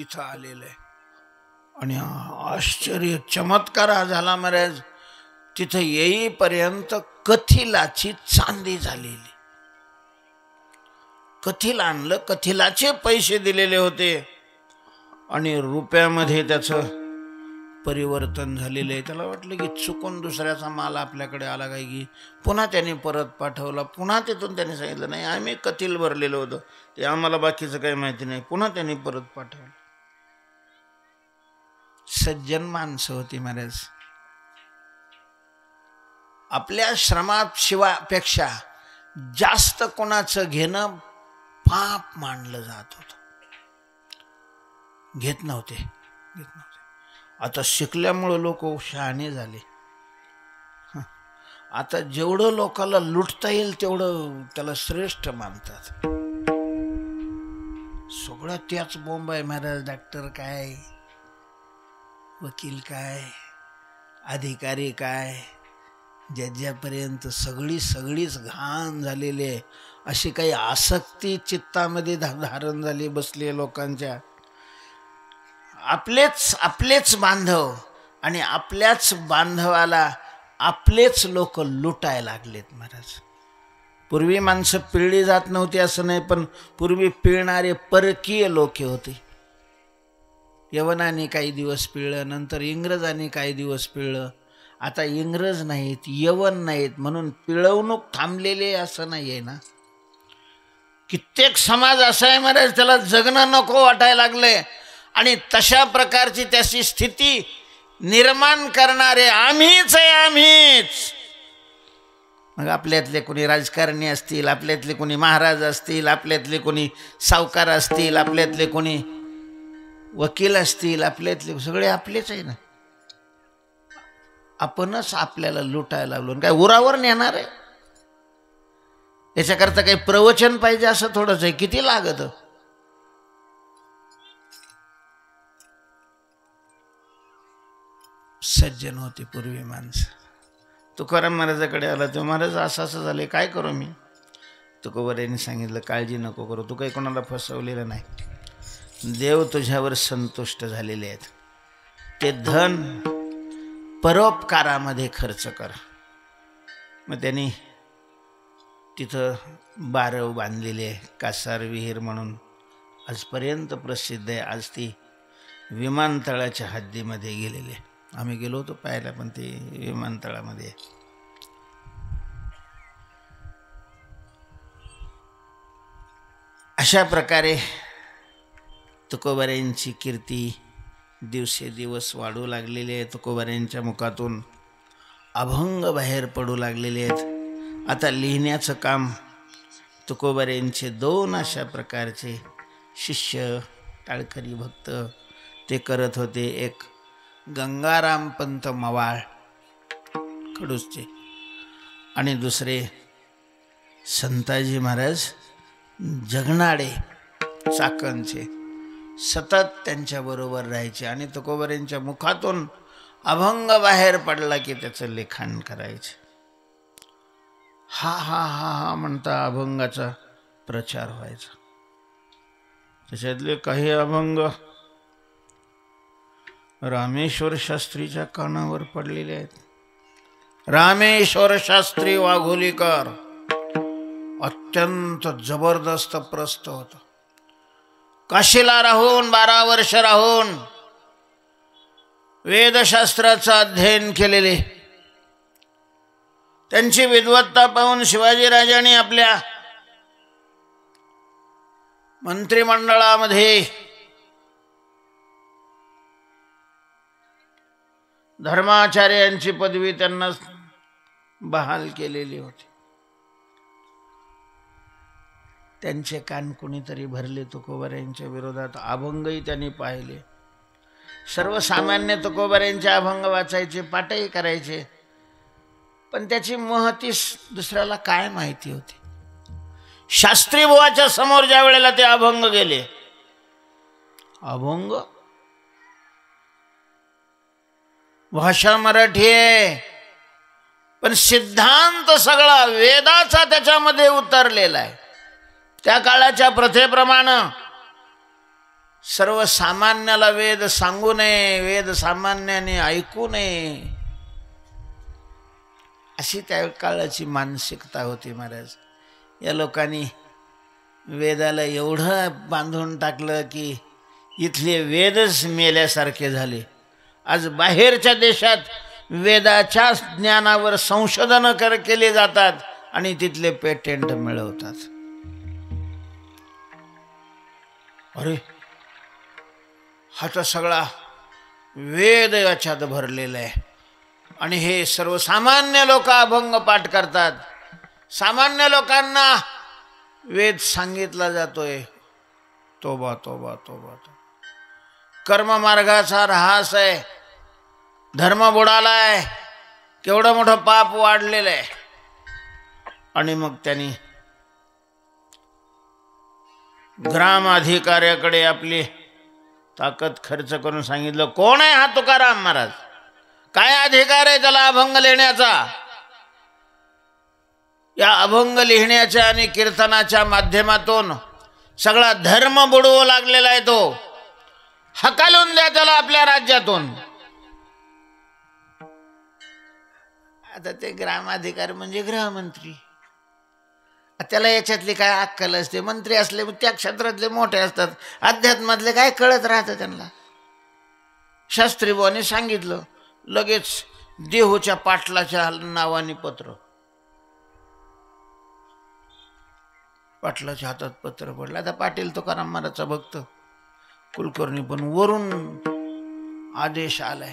तिथं आलेलं आहे. आणि आश्चर्य चमत्कार हा झाला महाराज, तिथं येईपर्यंत कथिलाची चांदी झालेली. कथिला आणलं, कथिलाचे पैसे दिलेले होते आणि रुपयामध्ये त्याचं परिवर्तन झालेलं आहे. त्याला वाटलं की चुकून दुसऱ्याचा माल आपल्याकडे आला काय की, पुन्हा त्याने परत पाठवला. पुन्हा तिथून त्याने सांगितलं नाही आम्ही कथिल भरलेलं होतं, ते आम्हाला बाकीचं काही माहिती नाही. पुन्हा त्यांनी परत पाठवलं. सज्जन माणसं होती महाराज. आपल्या श्रमात शिवापेक्षा जास्त कोणाचं घेणं पाप मानलं जात होतं. घेत नव्हते. आता शिकल्यामुळे लोक शहाणे झाले. आता जेवढं लोकांना लुटता येईल तेवढं त्याला श्रेष्ठ मानतात. सगळं त्याच बोंब आहे महाराज. डॉक्टर काय, वकील काय, अधिकारी काय, ज्यापर्यंत सगळीच घाण झालेली आहे. अशी काही आसक्ती चित्तामध्ये धारण झाली बसली लोकांच्या. आपलेच बांधव आणि आपल्याच बांधवाला आपलेच लोक लुटायला लागलेत महाराज. पूर्वी माणसं पिळली जात नव्हती असं नाही, पण पूर्वी पिळणारे परकीय लोक होते. यवनाने काही दिवस पिळलं, नंतर इंग्रजांनी काही दिवस पिळलं. आता इंग्रज नाहीत, यवन नाहीत, म्हणून पिळवणूक थांबलेली असं नाही आहे ना. कित्येक समाज असा आहे महाराज, त्याला जगणं नको वाटायला लागलंय. आणि तशा प्रकारची त्याची स्थिती निर्माण करणारे आम्हीच आहे, आम्हीच. मग आपल्यातले कोणी राजकारणी असतील, आपल्यातले कोणी महाराज असतील, आपल्यातले कोणी सावकार असतील, आपल्यातले कोणी वकील असतील, आपल्यातले सगळे आपलेच आहे ना. आपणच आपल्याला लुटायला लागलो. काय उरावर नेणार आहे? याच्याकरता काही प्रवचन पाहिजे असं थोडंच आहे. किती लागत? सज्जन होती पूर्वी माणसं. तुकाराम महाराजाकडे आला तेव्हा महाराज असं झाले, काय करू मी? तुकोबारायांनी सांगितलं काळजी नको करू, तू काही कोणाला फसवलेलं नाही. देव तुझ्यावर संतुष्ट झालेले आहेत. ते धन परोपकारामध्ये खर्च कर. मग त्यांनी तिथं बारव बांधलेले आहे, कासार विहीर म्हणून आजपर्यंत प्रसिद्ध आहे. आज ती विमानतळाच्या हद्दीमध्ये गेलेली आहे. आम्ही गेलो होतो पाहायला, पण ते विमानतळामध्ये. अशा प्रकारे तुकोबारायांची कीर्ती दिवसेदिवस वाढू लागलेली आहे. तुकोबारायांच्या मुखातून अभंग बाहेर पडू लागलेले आहेत. आता लिहिण्याचं काम तुकोबारायांचे 2 अशा प्रकारचे शिष्य टाळकरी भक्त ते करत होते. एक गंगाराम पंत मवाळ खडूसचे आणि दुसरे संताजी महाराज जगनाडे चाकणचे. सतत त्यांच्याबरोबर राहायचे आणि तुकोबारायांच्या मुखातून अभंग बाहेर पडला की त्याचं लेखन करायचे. हा हा हा हा म्हणता अभंगाचा प्रचार व्हायचा. त्याच्यातले काही अभंग रामेश्वर शास्त्रीच्या कानावर पडलेले आहेत. रामेश्वर शास्त्री वाघोलीकर अत्यंत जबरदस्त प्रस्त होता. काशीला राहून 12 वर्ष राहून वेदशास्त्राचं अध्ययन केलेले. त्यांची विद्वत्ता पाहून शिवाजीराजांनी आपल्या मंत्रिमंडळामध्ये धर्माचार्यांची पदवी त्यांना बहाल केलेली होती. त्यांचे कान कुणीतरी भरले तुकोबारायांच्या विरोधात. अभंगही त्यांनी पाहिले. सर्वसामान्य तुकोबारायांचे अभंग वाचायचे, पाठही करायचे, पण त्याची महती दुसऱ्याला काय माहिती होती. शास्त्री बुवाच्या समोर ज्या वेळेला ते अभंग गेले, अभंग भाषा मराठी आहे पण सिद्धांत सगळा वेदाचा त्याच्यामध्ये उतरलेला आहे. त्या काळाच्या प्रथेप्रमाणे सर्वसामान्याला वेद सांगू नये, वेद सामान्याने ऐकू नये, अशी त्या काळाची मानसिकता होती महाराज. या लोकांनी वेदाला एवढं बांधून टाकलं की इथले वेदच मेल्यासारखे झाले. आज बाहेरच्या देशात वेदाच्या ज्ञानावर संशोधन केले जातात आणि तिथले पेटेंट मिळवतात. अरे हा तर सगळा वेद याच्यात भरलेला आहे आणि हे सर्वसामान्य लोक अभंग पाठ करतात. सामान्य लोकांना वेद सांगितला जातोय. तोबा तोबा तोबा. कर्ममार्गाचा ऱ्हास आहे, धर्म बुडालाय, केवढं मोठं पाप वाढलेलं आहे. आणि मग त्यांनी ग्रामाधिकाऱ्याकडे आपली ताकद खर्च करून सांगितलं, कोण आहे हा तुकाराम महाराज? काय अधिकार आहे त्याला अभंग लिहिण्याचा? या अभंग लिहिण्याच्या आणि कीर्तनाच्या माध्यमातून सगळा धर्म बुडवू लागलेला आहे. तो हकालून द्या त्याला आपल्या राज्यातून. आता ते ग्रामाधिकारी म्हणजे गृहमंत्री, त्याला याच्यातली काय अक्कल असते? मंत्री असले त्या क्षेत्रातले मोठे असतात, अध्यात्मातले काय कळत राहतं त्यांना. शास्त्री बुवाने सांगितलं, लगेच देहूच्या पाटलाच्या नावाने पत्र. पाटलाच्या हातात पत्र पडलं. आता पाटील तुकाराम महाराजचा भक्त कुलकर्णी, पण वरून आदेश आलाय.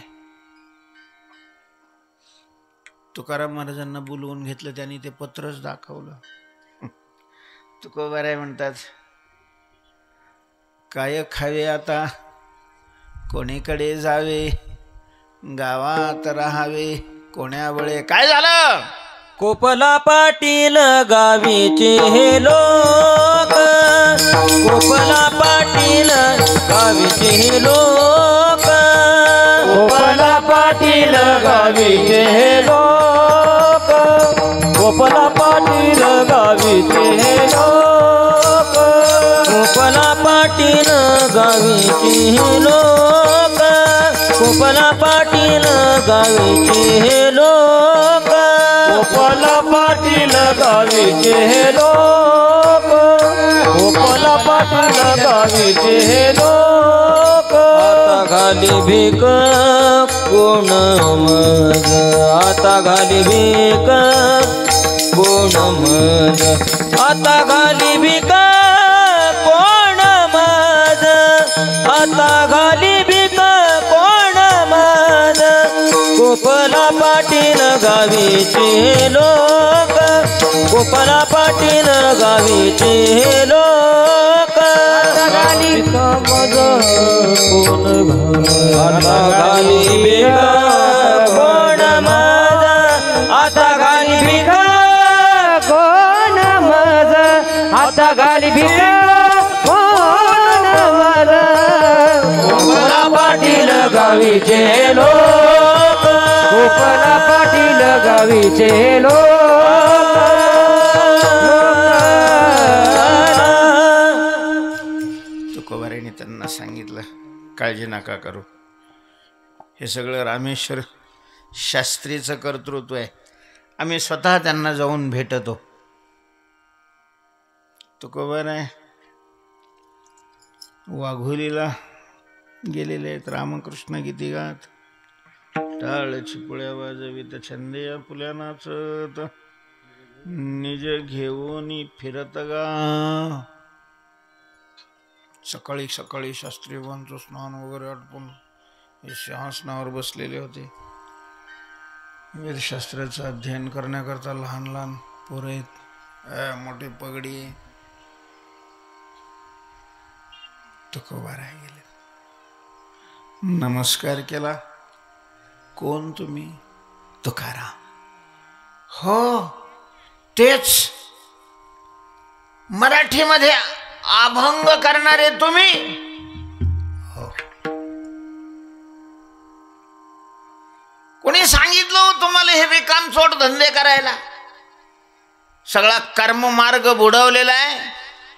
तुकाराम महाराजांना बोलवून घेतलं, त्यांनी ते पत्रच दाखवलं. तुकोबाराय म्हणतात, काय खावे आता, कोणीकडे जावे, गावात राहावे कोण्यावळे. काय झालं? कोपला पाटील गावीचे हे लोक, कोपला पाटील गावीचे हे लोक, कोपला पाटील गावीचे हे लोक, कोपला पाटील गावीचे हे लोक, कोपला पाटील गावीचे हे लोक, कोपला पाटील गावीचे हे लोक, कोपला पाटील गावीचे हे लोक, कोपला पाटील गावीचे हे लोक. आता घाली भीक कोण मज, आता घाली भीक कोण मज, आता घाली भीक कोण मज, आता घाली भीक कोण मज. कोपला पाटील गावीचे लोक, कोपला पाटील गावीचे लोक. आता घाली मज कोण मज, आता घाली भीक कोण मज, आता घाली भीक कोण मज, आता घाली भीक कोण मज. कोपला पाटील गावीचे लोक, कोपला पाटील गावीचे लोक. तुकोबारायने त्यांना सांगितलं, काळजी नका करू, हे सगळं रामेश्वर शास्त्रीचं कर्तृत्व आहे, आम्ही स्वतः त्यांना जाऊन भेटतो. तुकोबाराय वाघोलीला गेलेले आहेत. रामकृष्ण गीती गात, टाळ चिपळ्या वाजवीत छंदया फुल्या नाचत, निज घेऊन फिरत गा. सकाळी सकाळी शास्त्रीबांचं स्नान वगैरे आटपून हे सिंहासनावर बसलेले होते. वेदशास्त्राचं अध्ययन करण्याकरता लहान लहान पोरं आहेत, मोठी पगडी. तुकोबाराय गेले, नमस्कार केला. कोण तुम्ही? तुकाराम. हो तेच, मराठीमध्ये अभंग करणारे तुम्ही? हो. कोणी सांगितलं तुम्हाला हे रिकामचोट धंदे करायला? सगळा कर्ममार्ग बुडवलेला आहे.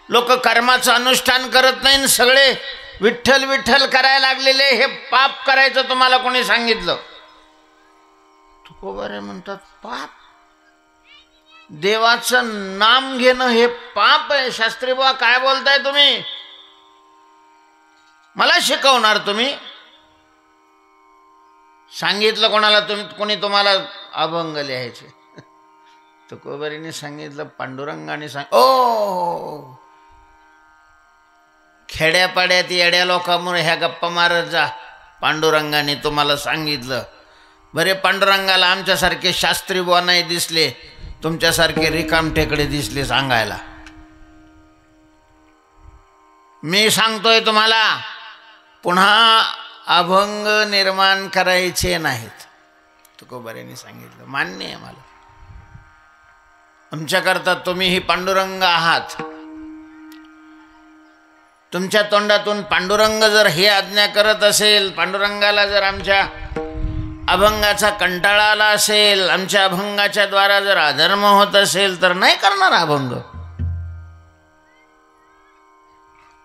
लोक कर्माचं अनुष्ठान करत नाही, सगळे विठ्ठल विठ्ठल करायला लागलेले हे पाप करायचं तुम्हाला कोणी सांगितलं? तुकोबारे म्हणतात पाप, देवाचं नाम घेणं हे पाप आहे. शास्त्री बुवा काय बोलताय तुम्ही? मला शिकवणार तुम्ही? सांगितलं कोणाला? कोणी तुम्हाला अभंग लिहायचे? तुकोबारीने सांगितलं, पांडुरंगाने ओ खेड्यापाड्यात येड्या लोकांमुळे ह्या गप्पा मारत जा. पांडुरंगाने तुम्हाला सांगितलं. बरे पांडुरंगाला आमच्यासारखे शास्त्री बुवा नाही दिसले, तुमच्यासारखे रिकामटेकडे दिसले सांगायला. मी सांगतोय तुम्हाला, पुन्हा अभंग निर्माण करायचे नाहीत. तुकोबाऱ्यांनी सांगितलं. मान्य आहे मला. आमच्याकरता तुम्हीही पांडुरंग आहात. तुमच्या तोंडातून पांडुरंग जर हे आज्ञा करत असेल, पांडुरंगाला जर आमच्या अभंगाचा कंटाळा आला असेल, आमच्या अभंगाच्या द्वारा जर अधर्म होत असेल तर नाही करणार अभंग.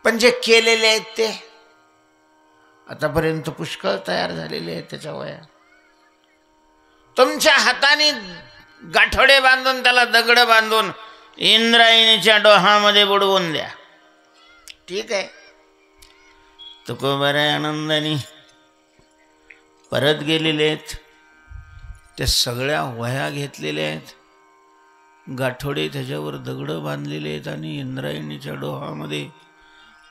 पण जे केलेले आहेत ते आतापर्यंत पुष्कळ तयार झालेले आहेत. त्याच्या वया तुमच्या हाताने गाठोडे बांधून, त्याला दगड बांधून इंद्रायणीच्या डोहामध्ये बुडवून द्या. ठीक आहे. तुकोबारे आनंदाने परत गेलेले आहेत. त्या सगळ्या वह्या घेतलेल्या आहेत, गाठोडे त्याच्यावर दगड बांधलेले आहेत आणि इंद्रायणीच्या डोहामध्ये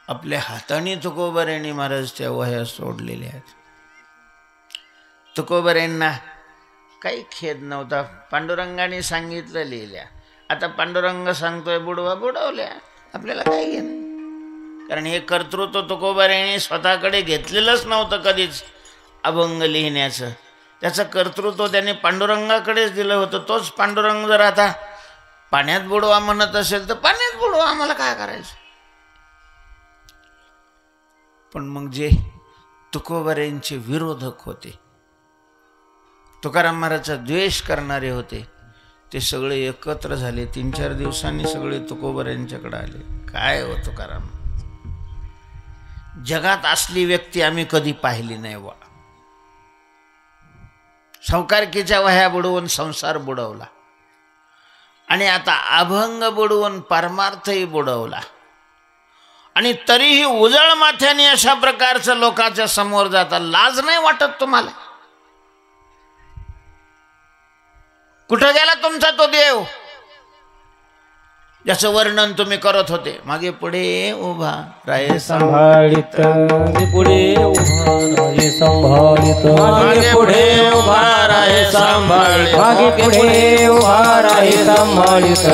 आपल्या हाताने तुकोबाऱ्यांनी महाराज त्या वह्या सोडलेल्या आहेत. तुकोबाऱ्यांना काही खेद नव्हता. पांडुरंगाने सांगितलं, लिहिल्या. आता पांडुरंग सांगतोय बुडवा, बुडवल्या. आपल्याला काय घेणं? कारण हे कर्तृत्व तुकोबाऱ्यांनी स्वतःकडे घेतलेलंच नव्हतं कधीच अभंग लिहिण्याचं. त्याचं कर्तृत्व त्याने पांडुरंगाकडेच दिलं होतं. तोच पांडुरंग जर आता पाण्यात बुडवा म्हणत असेल तर पाण्यात बुडवा, आम्हाला काय करायचं? पण मग जे तुकोबाऱ्यांचे विरोधक होते, तुकाराम महाराजचा द्वेष करणारे होते, ते सगळे एकत्र झाले. 3-4 दिवसांनी सगळे तुकोबाऱ्यांच्याकडे आले. काय हो तुकाराम, जगात असली व्यक्ती आम्ही कधी पाहिली नाही वा. संकारकीच्या वह्या बुडवून संसार बुडवला आणि आता अभंग बुडवून परमार्थही बुडवला, आणि तरीही उजळ माथ्याने अशा प्रकारचं लोकांच्या समोर जाता. लाज नाही वाटत तुम्हाला? कुठं गेला तुमचा तो देव ज्याचं वर्णन तुम्ही करत होते? मागे पुढे उभा राहे संभाळित, पुढे उभा राहे संभाळित, मागे पुढे उभा राहे सांभाळित, मागे पुढे उभा राहे संभाळित.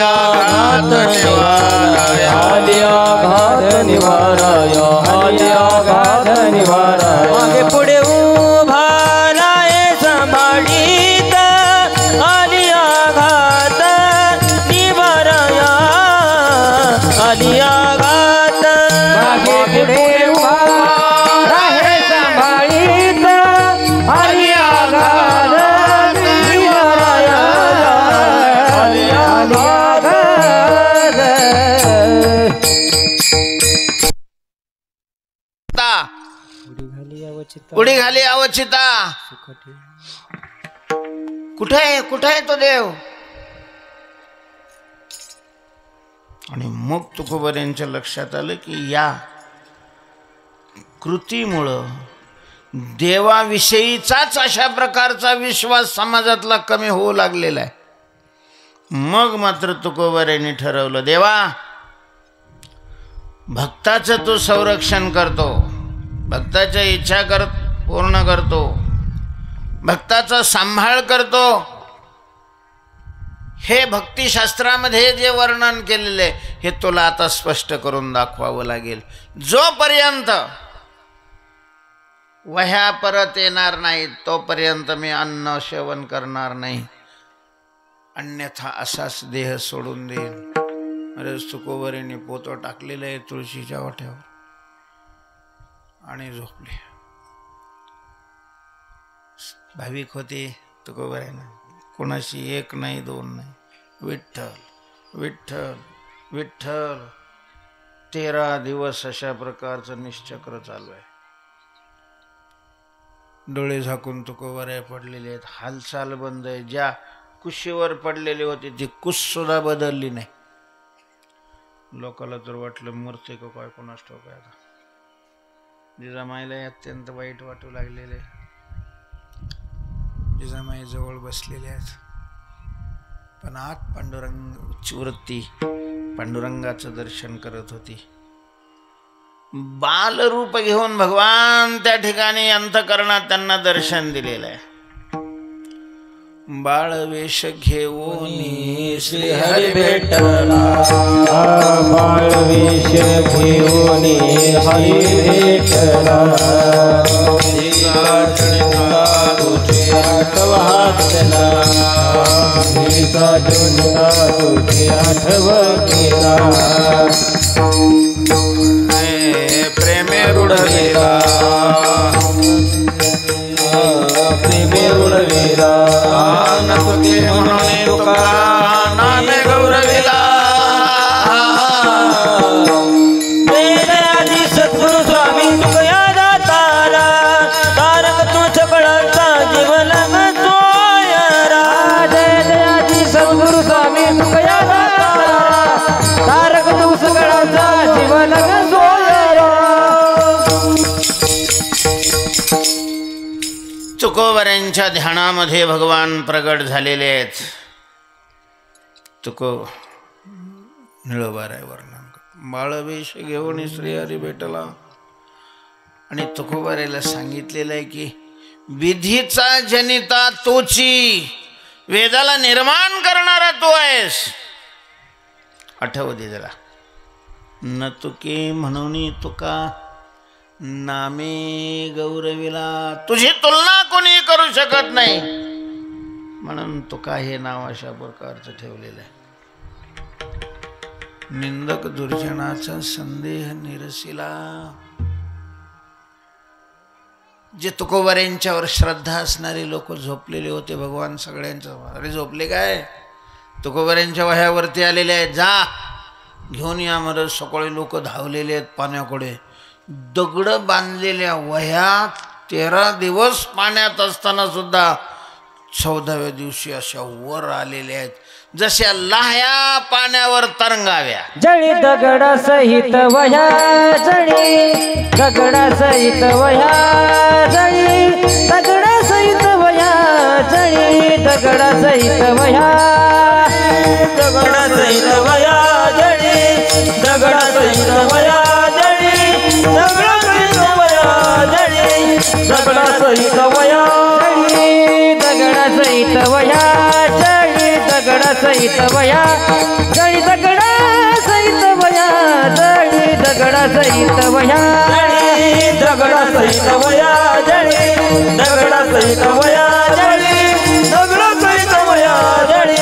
आघात निवाराय, आदि आघात निवाराय, आदि आघात निवाराय. मागे पुढे उभा राहे संभाळित, आदि आघात निवाराय, आदि आघात. मागे पुढे उभा राहे संभाळित, आदि आघात निवाराय, आदि आघात. उडी घाली अवचिता. कुठे आहे तो देव? आणि मग तुकोबाऱ्यांच्या लक्षात आलं की या कृतीमुळं देवाविषयीचाच अशा प्रकारचा विश्वास समाजातला कमी होऊ लागलेला आहे. मग मात्र तुकोबाऱ्यांनी ठरवलं, देवा भक्ताचं तू संरक्षण करतो, भक्ताच्या इच्छा पूर्ण करतो, भक्ताचा सांभाळ करतो. हे भक्तिशास्त्रामध्ये जे वर्णन केलेले हे तुला आता स्पष्ट करून दाखवावं लागेल. जोपर्यंत वह्या परत येणार नाहीत तोपर्यंत मी अन्न सेवन करणार नाही, अन्यथा असाच देह सोडून देईन. अरे तुकोबारीने पोतं टाकलेलं आहे तुळशीच्या ओठ्यावर आणि झोपले. भाविक होते तुकोबाऱ्यांना, कोणाशी एक नाही दोन नाही, विठ्ठल विठ्ठल विठ्ठल 13 दिवस अशा प्रकारचं निश्चक्र चालू आहे. डोळे झाकून तुकोबराय पडलेले आहेत, हालचाल बंद आहे. ज्या कुशीवर पडलेली होती ती कुस सुद्धा बदलली नाही. लोकाला तर वाटलं मूर्ती का काय कोणास ठाऊक आहे. आता जिजामाईला अत्यंत वाईट वाटू लागलेले. जिजामाई जवळ बसलेले आहेत, पण आत पांडुरंग वृत्ती पांडुरंगाचं दर्शन करत होती. बालरूप घेऊन भगवान त्या ठिकाणी अंतःकरणात त्यांना दर्शन दिलेलं आहे. बाळवेश घेऊन श्री हरी भेटला, बाळवेश घेऊन हरी भेटला. तुझे आठवतला, तुझे आठवतला. प्रेमे रुडवेला, प्रेमे रुडवेला. तुके म्हणून तुका नामे गौरविला. आधी सद्गुरु स्वामी तुकया दातारा, तारक तू सकळांचा जीवन सोयरा. जय जयाजी सद्गुरु स्वामी तुकया दातारा, तारक तू सकळांचा जीवन सोयरा. तुकोबऱ्यांच्या ध्यानामध्ये भगवान प्रगट झालेले आहेत. तुको निळोबाराय वर्णन बाळवेश घेऊन श्रीहरी भेटला. आणि तुकोबऱ्याला सांगितलेलं आहे की विधीचा जनिता तोची, वेदाला निर्माण करणारा तो आहेस. आठव दे जरा. न तुके म्हणून तुका नामे गौरविला. तुझी तुलना कोणी करू शकत नाही म्हणून तुका हे नाव अशा प्रकारचं ठेवलेलं आहे. निंदक दुर्जनाचा संदेह निरसिला. जे तुकोबऱ्यांच्यावर श्रद्धा असणारे लोक झोपलेले होते. भगवान सगळ्यांचं अरे झोपले काय, तुकोबऱ्यांच्या वह्यावरती आलेले आहेत, जा घेऊन या. मरत सकाळी लोक धावलेले आहेत पाण्याकडे. दगड बांधलेल्या वह्या 13 दिवस पाण्यात असताना सुद्धा 14व्या दिवशी अशा वर आलेल्या आहेत, जशा लाह्या पाण्यावर तरंगाव्या. जळी दगडा सहित वह्या, जळी दगडा सहित वह्या, जळी दगडा सहित वह्या, जळी दगडा सहित वह्या. दगडा सहित वह्या, जळी दगडा सहित वह्या, जळी दगडा सहित वह्या, जळी दगडा सहित वह्या, जळी दगडा सहित वह्या, जळी दगडा सहित वह्या, जळी दगडा सहित वह्या, जळी दगडा सहित वह्या, जळी दगडा सहित वह्या, जळी दगडा सहित वह्या, जळी दगडा सहित वह्या, जळी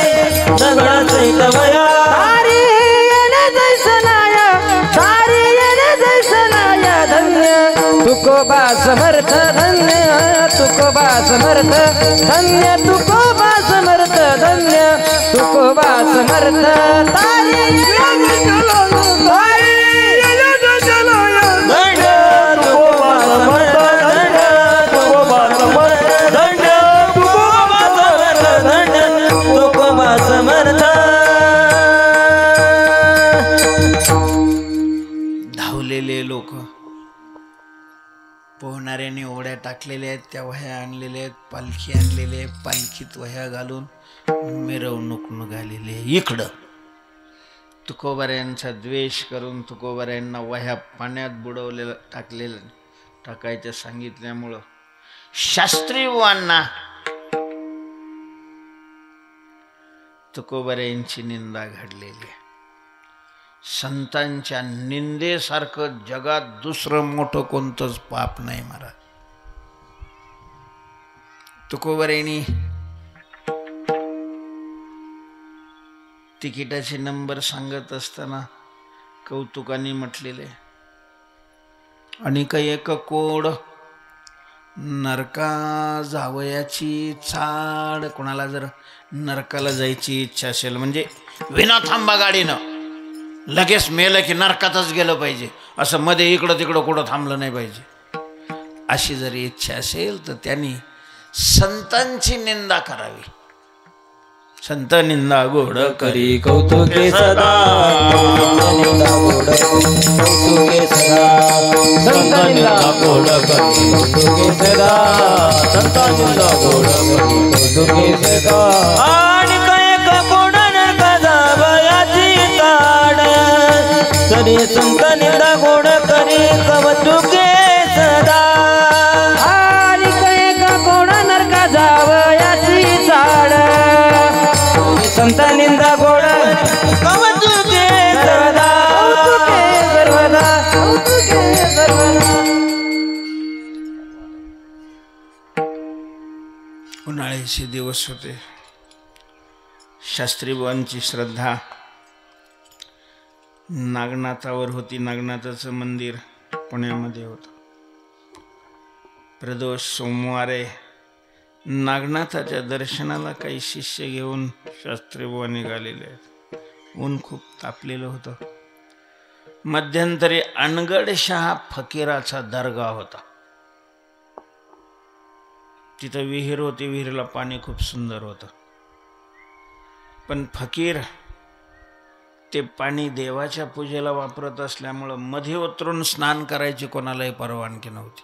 दगडा सहित वह्या. सारी येणे जैसनाया, सारी येणे जैसनाया. धन्य तुकोबा समर्थ, धन्य तुकोबा समर्थ, धन्य तुकोबा समर्थ, धन्य तुकोबा समर्थ. तारी धावलेले लोक पोहणाऱ्याने ओढ्या टाकलेल्या आहेत, त्या वह्या आणलेल्या आहेत, पालखी आणलेली आहे, पालखीत वह्या घालून मिरवणूक निघालेली आहे. इकडं तुकोबऱ्यांचा द्वेष करून तुकोबऱ्यांना वह्या पाण्यात बुडवलेलं टाकायचं सांगितल्यामुळं शास्त्रीवांना तुकोबऱ्यांची निंदा घडलेली आहे. संतांच्या निंदेसारखं जगात दुसरं मोठं कोणतंच पाप नाही महाराज. तुकोबऱ्यांनी तिकिटाचे नंबर सांगत असताना कौतुकाने म्हटलेले, आणि काही एक कोड नरका जावयाची चाड. कोणाला जर नरकाला जायची इच्छा असेल म्हणजे विना थांबा गाडीनं लगेच मेलं की नरकातच गेलं पाहिजे, असं मध्ये इकडं तिकडं कुठं थांबलं नाही पाहिजे. अशी जरी इच्छा असेल तर त्यांनी संतांची निंदा करावी. संत निंदा गोड करी कौतुके सदा, निंदा गोड कौतुके सदा, संत निंदा गोड करी कौतुके सदा, संत निंदा गोड करी कौतुके सदा. आणि काय गोड नरका जावयाची ताड, तरी संत निंदा गोड करी कौतुके सदा. आणि काय गोड नरका जावयाची ताड, संत निंदा गोड कौतुके सदा, सर्वदा सर्वदा. उन्हाळ्याचे दिवस होते. शास्त्रीबाईंची श्रद्धा नागनाथावर होती. नागनाथाचं मंदिर पुण्यामध्ये होतं. प्रदोष सोमवारे नागनाथाच्या दर्शनाला काही शिष्य घेऊन शास्त्रीबुवा निघालेले आहेत. ऊन खूप तापलेलं होतं. मध्यंतरी अनगडशहा फकीराचा दर्गा होता. तिथं विहीर होती. विहिरीला पाणी खूप सुंदर होतं. पण फकीर ते पाणी देवाच्या पूजेला वापरत असल्यामुळं मध्ये उतरून स्नान करायची कोणालाही परवानगी नव्हती.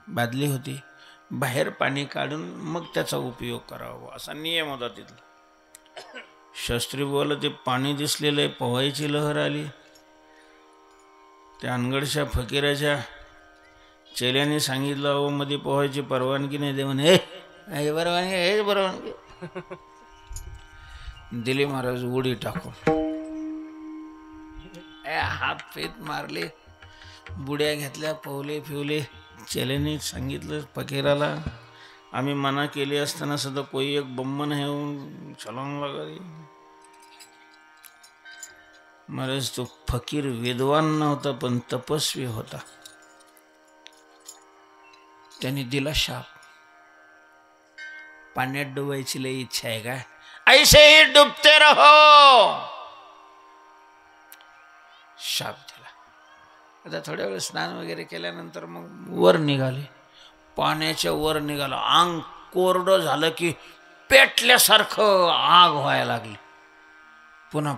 बादली होती, बाहेर पाणी काढून मग त्याचा उपयोग करावा असा नियम होता तिथला. शास्त्री बोला ते पाणी दिसलेलं आहे, पोहायची लहर आली. त्या अनगडच्या फकीराच्या चेल्याने सांगितलं, अहो मध्ये पोहायची परवानगी नाही दे म्हणे. हे परवानगी, हे परवानगी दिली. महाराज उडी टाकून हात फेत मारले, बुड्या घेतल्या, पोहले फिवले. चेल्याने सांगितलं फकीराला, आम्ही मना केली असताना सुद्धा कोई एक बम्मन है छलांग लगा दी. महाराज तो फकीर विद्वान नव्हता पण तपस्वी होता. त्यांनी दिला शाप, पाण्यात डुबायची लई इच्छा आहे का, ऐसे ही डुबते रहो. शाप दिला. आता थोड्या वेळ स्नान वगैरे केल्यानंतर मग वर निघाले. पाण्याच्या वर निघालं. अंग कोरडं झालं की पेटल्यासारखं आग व्हायला लागली. पुन्हा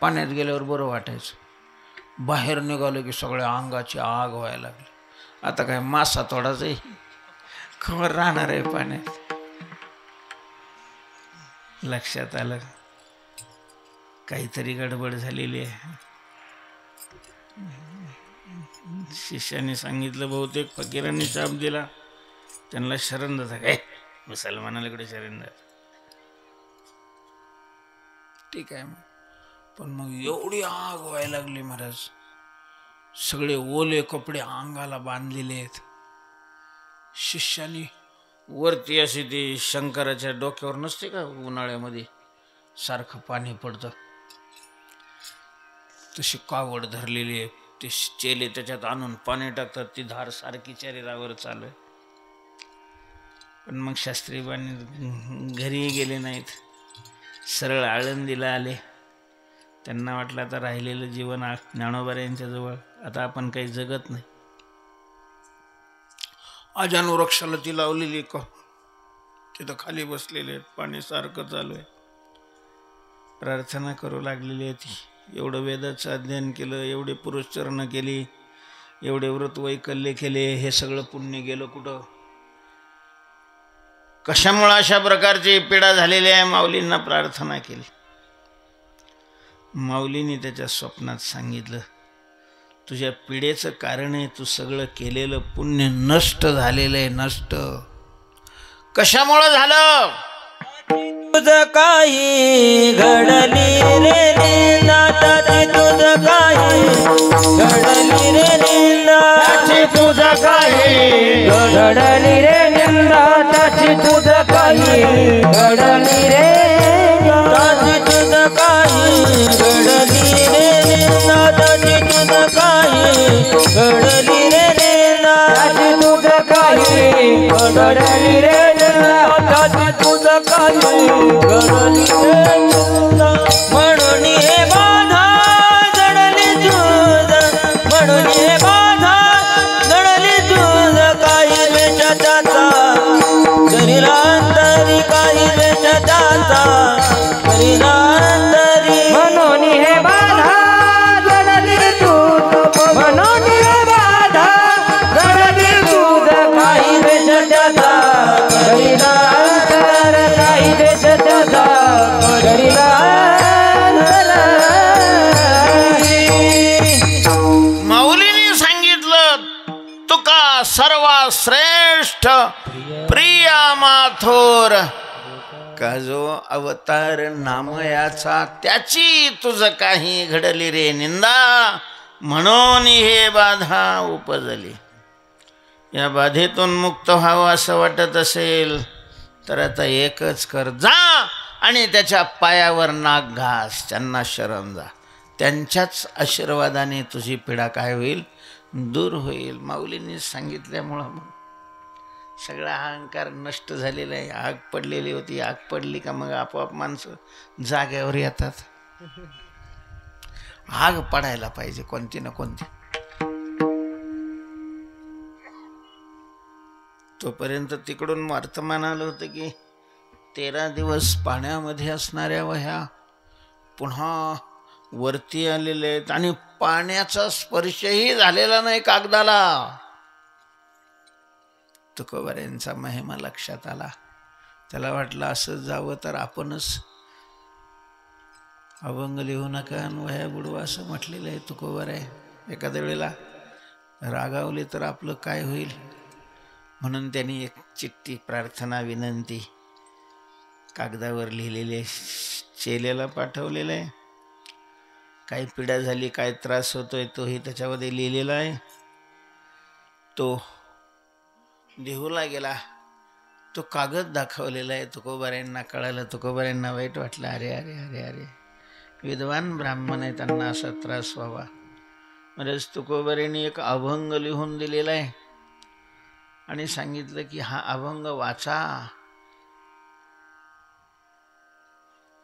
पाण्यात गेल्यावर बरं वाटायचं. बाहेर निघालं की सगळ्या अंगाची आग व्हायला लागली. आता काय मासा तोडाच आहे, खबर राहणार आहे पाण्यात. लक्षात आलं काहीतरी गडबड झालेली आहे. शिष्याने सांगितलं, बहुतेक फकीरांनी शाप दिला, त्यांना शरण जाता काय मुसलमानाला इकडे शरण जात. ठीक आहे. पण मग एवढी आग व्हायला लागली महाराज. सगळे ओले कपडे अंगाला बांधलेले आहेत. शिष्याने वरती अशी ती शंकराच्या डोक्यावर नसते का उन्हाळ्यामध्ये सारखं पाणी पडतं, तशी कावड धरलेली आहे. ते चेले त्याच्यात आणून पाणी टाकतात. ती धार सारखी शरीरावर चालू आहे. पण मग शास्त्रीबाईंनी घरी गेले नाहीत, सरळ आळंदीला आले. त्यांना वाटलं आता राहिलेलं जीवन ज्ञानोबा यांच्याजवळ, आता आपण काही जगत नाही. अजानू वृक्षाला ती लावलेली का तिथं खाली बसलेले आहेत, पाणी सारखं चालू आहे. प्रार्थना करू लागलेली आहे ती. एवढं वेदाचं अध्ययन केलं, एवढे पुरुषचरणं केली, एवढे व्रत वैकल्य केले, हे सगळं पुण्य गेलं कुठं? कशामुळे अशा प्रकारची पीडा झालेली आहे? माऊलींना प्रार्थना केली. माऊलींनी त्याच्या स्वप्नात सांगितलं, तुझ्या पीडेचं कारण आहे तू सगळं केलेलं पुण्य नष्ट झालेलं आहे. नष्ट कशामुळे झालं? तुझं काही घडली रे नाताची, तुझं काही घडली रे नाताची, तुझं काही घडली रे निंदा त्याची, तुझं काही घडली रे नाताची, तुझं काही घडली रे नाताची, तुझं काही घडली रे नाताची, तुझं काही घडली रे नाताची, तुझं काही घडली रे. म्हणून हे बाधा थोर का जो अवतार नामयाचा, त्याची तुझ काही घडली रे निंदा, म्हणून हे बाधा उपजली. या बाधेतून मुक्त व्हावं असं वाटत असेल तर आता एकच कर, जा आणि त्याच्या पायावर नाक घास, त्यांना शरण जा. त्यांच्याच आशीर्वादाने तुझी पीडा काय होईल, दूर होईल. माऊलींनी सांगितल्यामुळं सगळा अहंकार नष्ट झालेला आहे. आग पडलेली होती, आग पडली का मग आपोआप माणसं जाग्यावर येतात. आग पडायला पाहिजे कोणती ना कोणती. तोपर्यंत तिकडून वर्तमान आलं होतं की 13 दिवस पाण्यामध्ये असणाऱ्या वह्या पुन्हा वरती आलेल्या आहेत आणि पाण्याचा स्पर्शही झालेला नाही कागदाला. तुकोबारायांचा महिमा लक्षात आला. त्याला वाटलं असं जावं तर आपणच अभंग लिहू नका आणि वह्या बुडवा असं म्हटलेलं आहे तुकोबाराय. एखाद्या वेळेला रागावले तर आपलं काय होईल, म्हणून त्यांनी एक चिठ्ठी, प्रार्थना, विनंती कागदावर लिहिलेली चेलेला पाठवलेलं आहे. काय पीडा झाली, काय त्रास होतोय तोही त्याच्यामध्ये लिहिलेला आहे. तो देहूला गेला, तो कागद दाखवलेला आहे. तुकोबारायांना कळालं, तुकोबारायांना वाईट वाटलं. अरे अरे अरे अरे, विद्वान ब्राह्मण आहे, त्यांना असा त्रास व्हावा. म्हणजे तुकोबारायांनी एक अभंग लिहून दिलेला आहे आणि सांगितलं की हा अभंग वाचा,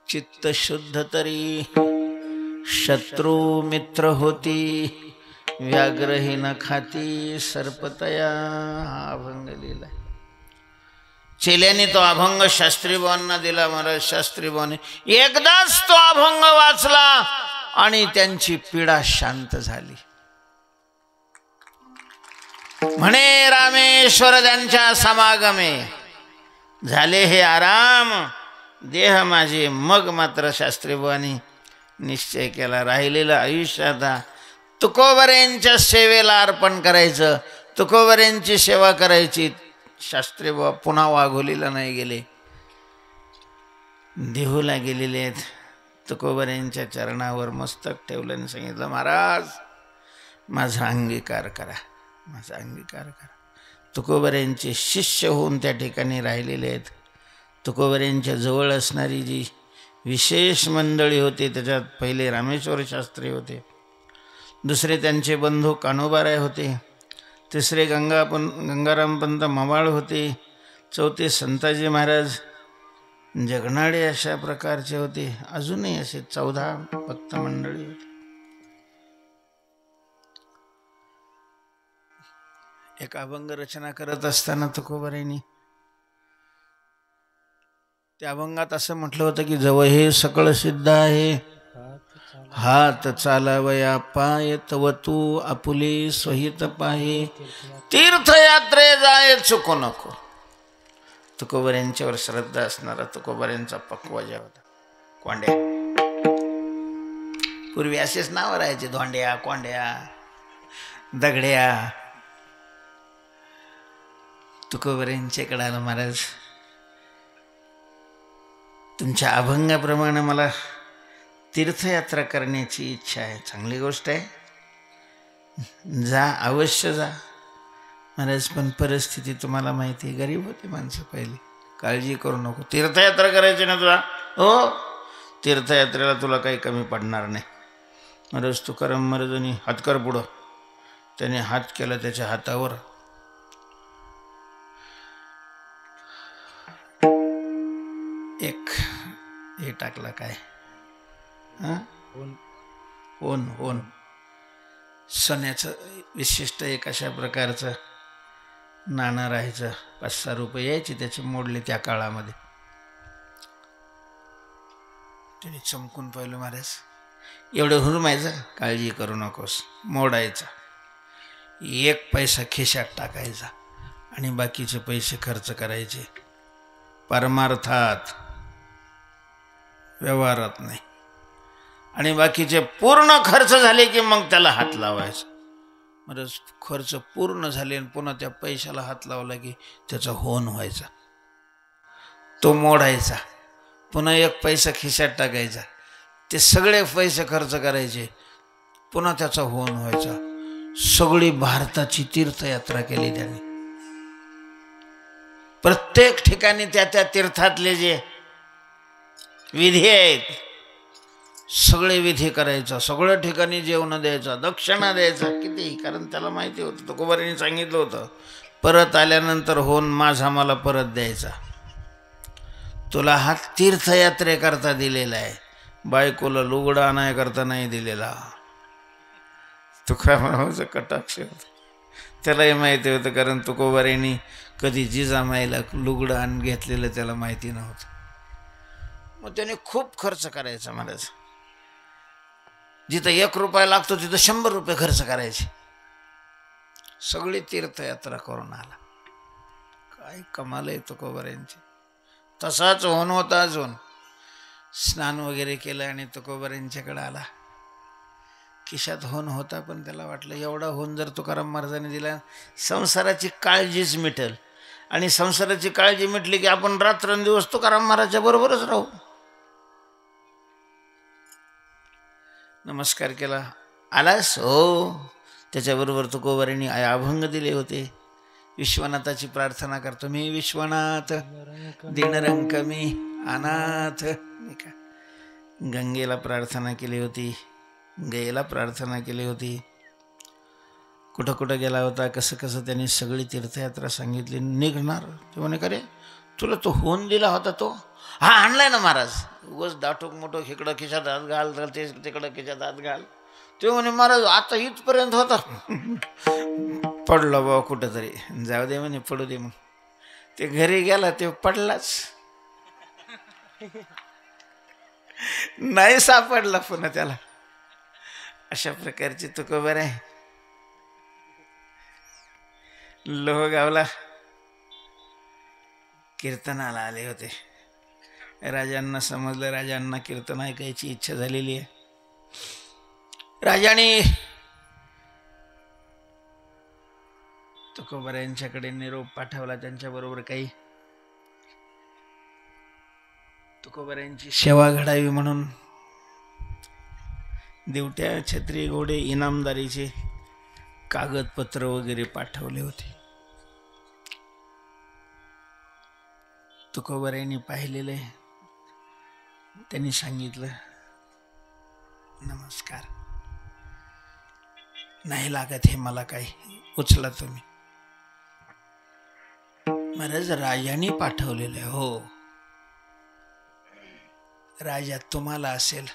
चित्त शुद्ध तरी शत्रू मित्र होती, व्याघ्रही न खाती सर्पतया. हा अभंग लिहिला. चेल्याने तो अभंग शास्त्रीबावांना दिला. महाराज शास्त्रीबावांनी एकदाच तो अभंग वाचला आणि त्यांची पीडा शांत झाली. म्हणे रामेश्वर त्यांच्या समागमे झाले हे आराम देह माझे. मग मात्र शास्त्रीबावांनी निश्चय केला, राहिलेलं आयुष्य आता तुकोबारायांच्या सेवेला अर्पण करायचं, तुकोबारायांची सेवा करायची. शास्त्रीबाबा पुन्हा वाघोलीला नाही गेले, देहूला गेलेले आहेत. तुकोबारायांच्या चरणावर मस्तक ठेवलं आणि सांगितलं, महाराज माझा अंगीकार करा, माझा अंगीकार करा. तुकोबारायांचे शिष्य होऊन त्या ठिकाणी राहिलेले आहेत. तुकोबारायांच्या जवळ असणारी जी विशेष मंडळी होती त्याच्यात पहिले रामेश्वर शास्त्री होते, दुसरे त्यांचे बंधू कान्होबाराय होते, तिसरे गंगारामपंत मवाळ होते, चौथे संताजी महाराज जगनाडे अशा प्रकारचे होते. अजूनही असे 14 भक्त मंडळी होती. एक अभंग रचना करत असताना तुकोबारायांनी त्या अभंगात असं म्हटलं होतं की जवळ हे सकळ सिद्ध आहे, हात चालावया पाय तव तू आपुले स्वहित पाहे, तीर्थयात्रे जाय चुकू नको. तुकोबारायांच्यावर श्रद्धा असणारा तुकोबारायांचा पक्वाजा होता. कोंड्या, पूर्वी असेच नाव राहायचे, धोंड्या, कोंड्या, दगड्या. तुकोबारायांच्याकडे आलं, महाराज तुमच्या अभंगाप्रमाणे मला तीर्थयात्रा करण्याची इच्छा आहे. चांगली गोष्ट आहे, जा, अवश्य जा. महाराज पण परिस्थिती तुम्हाला माहिती आहे, गरीब होती माणसं पहिली. काळजी करू नको, तीर्थयात्रा करायची ना तुला? हो, तीर्थयात्रेला तुला काही कमी पडणार नाही. महाराज तुकाराम महाराजांनी हात कर पुढं. त्याने हात केला, त्याच्या हातावर एक हे टाकला, काय ओन सोन्याचं विशिष्ट एक अशा प्रकारचं नाणं राहायचं. 5-6 रुपये यायचे, त्याचे मोडले त्या काळामध्ये. त्याने चमकून पाहिलं, महाराज एवढं हुरमायचं, काळजी करू नकोस. मोडायचा, 1 पैसा खिशात टाकायचा आणि बाकीचे पैसे खर्च करायचे परमार्थात, व्यवहारात नाही. आणि बाकीचे पूर्ण खर्च झाले की मग त्याला हात लावायचा. म्हणजे खर्च पूर्ण झाले आणि पुन्हा त्या पैशाला हात लावला की त्याचा होन व्हायचा. तो मोडायचा, पुन्हा 1 पैसा खिशात टाकायचा, ते सगळे पैसे खर्च करायचे, पुन्हा त्याचा होऊन व्हायचा. सगळी भारताची तीर्थयात्रा केली त्यांनी. प्रत्येक ठिकाणी त्या त्या तीर्थातले जे विधी आहेत सगळे विधी करायचा, सगळ्या ठिकाणी जेवण द्यायचा, दक्षिणा द्यायचा, किती, कारण त्याला माहिती होतं, तुकोबारांनी सांगितलं होतं, परत आल्यानंतर होऊन माझा मला परत द्यायचा. तुला हा तीर्थयात्रेकरता दिलेला आहे, बायकोला लुगडं आणायकरता नाही दिलेला. तुकारामाचं कटाक्ष होतं, त्यालाही माहिती होतं, कारण तुकोबारांनी कधी जिजामाईला लुगडं आण घेतलेलं त्याला माहिती नव्हतं. मग त्याने खूप खर्च करायचा महाराज. जिथं 1 रुपया लागतो तिथं 100 रुपये खर्च करायचे. सगळी तीर्थयात्रा करून आला. काय कमाल आहे तुकोबारांची. तसाच होऊन होता, अजून स्नान वगैरे केलं आणि तुकोबारांच्याकडे आला. खिशात होऊन होता, पण त्याला वाटलं एवढा होऊन जर तुकाराम महाराजांनी दिला, संसाराची काळजीच मिटेल, आणि संसाराची काळजी मिटली की आपण रात्रंदिवस तुकाराम महाराजच्या बरोबरच राहू. नमस्कार केला. आलास? हो. त्याच्याबरोबर तुकोबारांनी अभंग दिले होते. विश्वनाथाची प्रार्थना करतो मी, विश्वनाथ दिनरंक मी अनाथ. गंगेला प्रार्थना केली होती, गयेला प्रार्थना केली होती. कुठं कुठं गेला होता, कसं कसं त्यांनी सगळी तीर्थयात्रा सांगितली. निघणार ते म्हणे, का रे तुला तो होऊन दिला होता तो? हा, आणलाय ना महाराज. उगाच दाटूक मोठं इकडं खिशात हात घाल, ते तिकडं खिशात हात घाल. ते म्हणे महाराज आता इथपर्यंत होता, पडलो बाबा कुठंतरी, जाऊ दे म्हणे, पडू दे. मग ते घरी गेला, ते पडलाच नाही सापडला पुन्हा त्याला. अशा प्रकारची तुकोबार आहे. लोहगावला कीर्तनाला आले होते. राजांना समजलं, राजांना कीर्तन ऐकायची इच्छा झालेली आहे. राजाने तुकोबारांच्याकडे निरोप पाठवला. त्यांच्याबरोबर काही तुकोबारांची सेवा घडावी म्हणून दिवट्या, छत्री, घोडे, इनामदारीचे कागदपत्र वगैरे पाठवले होते. तुकोबारांनी पाहिलेले, त्यांनी सांगितलं, नमस्कार, नाही लागत हे मला काही, उचला तुम्ही. महाराज राजाने पाठवलेलं आहे. हो, राजा तुम्हाला असेल,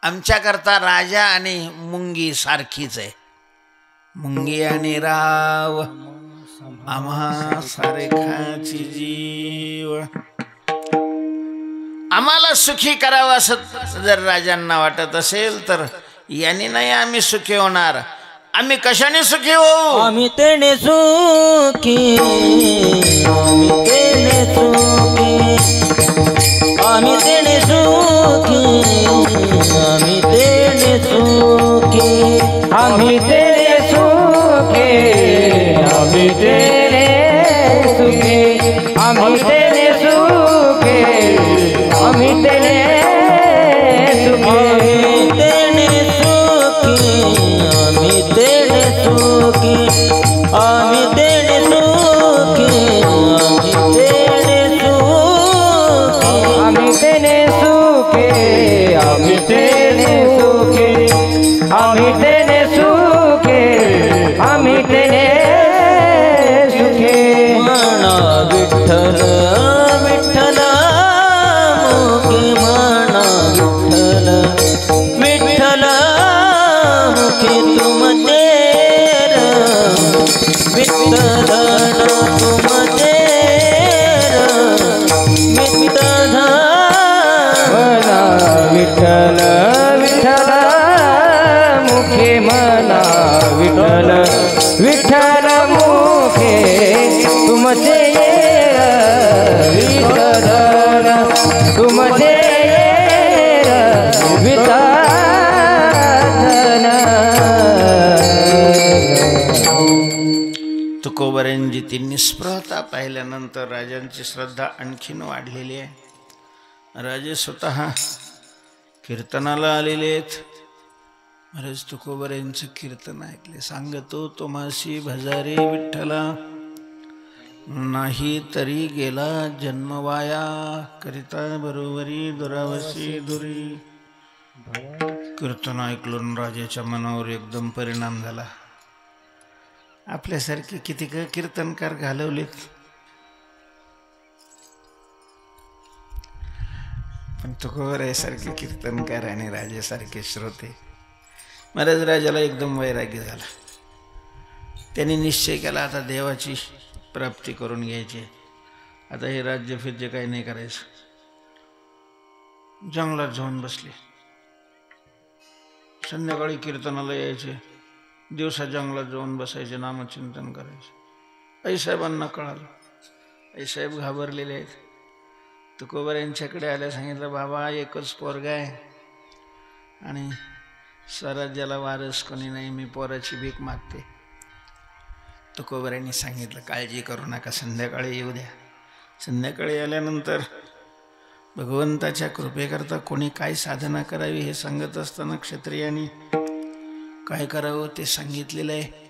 आमच्याकरता राजा आणि मुंगी सारखीच आहे. मुंगी आणि राव आम्हा सारेखाची जीव. आम्हाला सुखी करावं असं जर राजांना वाटत असेल तर यांनी नाही आम्ही सुखी होणार. आम्ही कशाने सुखी होऊ? आम्ही तेने सुखी, आम्ही तेने सुखी, आम्ही तेने सुखी, आम्ही तेने सुखी, आम्ही तेने सुखी, आम्ही तेने सुखी, आम्ही तेने सुखी, आम्ही तेने सुखी, तेने सुखी, आम्ही तेने सुखी, आम्ही तेने सुखी, आम्ही तेने सुखी, आम्ही तेने सुखी, आम्ही तेने सुखी, आम्ही तेने सुखी. म्हणा विठ्ठल विठ्ठल मुखी, म्हणा विठ्ठल विठ्ठल मुखी, तुम तेर विठ्ठल तुम तेर विठ्ठल. म्हणा विठ्ठल विठ्ठल मुखे, म्हणा विठ्ठल विठ्ठल मुखे, तुमचे विठ्ठल तुमचे विठ्ठल. तुकोबऱ्यांची ती निस्पृहता पाहिल्यानंतर राजांची श्रद्धा आणखीन वाढलेली आहे. राजे स्वतः कीर्तनाला आलेले आहेत. महाराज तुकोबऱ्यांचं कीर्तन ऐकले. सांगतो तोमासी भजारे विठ्ठला, नाही तरी गेला जन्म वाया, करिता बरोबरी दुरावसी दुरी. कीर्तन ऐकून राजाच्या मनावर एकदम परिणाम झाला. आपल्यासारखे किती कीर्तनकार घालवलेत, पण तुकोबरायासारखे कीर्तनकार आणि राजासारखे श्रोते. महाराज राजाला एकदम वैराग्य झाला. त्यांनी निश्चय केला आता देवाची प्राप्ती करून घ्यायची. आता हे राज्य फिरजे काही नाही करायचं. जंगलात जाऊन बसले. संध्याकाळी कीर्तनाला यायचे, दिवसा जंगलात जाऊन बसायचे, नामचिंतन करायचे. आईसाहेबांना कळालं. आईसाहेब घाबरलेले आहेत. तुकोबऱ्यांच्याकडे आल्या. सांगितलं बाबा एकच पोरगा आहे आणि स्वराज्याला वारस कोणी नाही, मी पोराची भीक मागते. तुकोबऱ्यांनी सांगितलं काळजी करू नका, संध्याकाळी येऊ द्या. संध्याकाळी आल्यानंतर भगवंताच्या कृपेकरता कोणी काय साधना करावी हे सांगत असताना क्षत्रियांनी काय करावं ते सांगितलेलं आहे.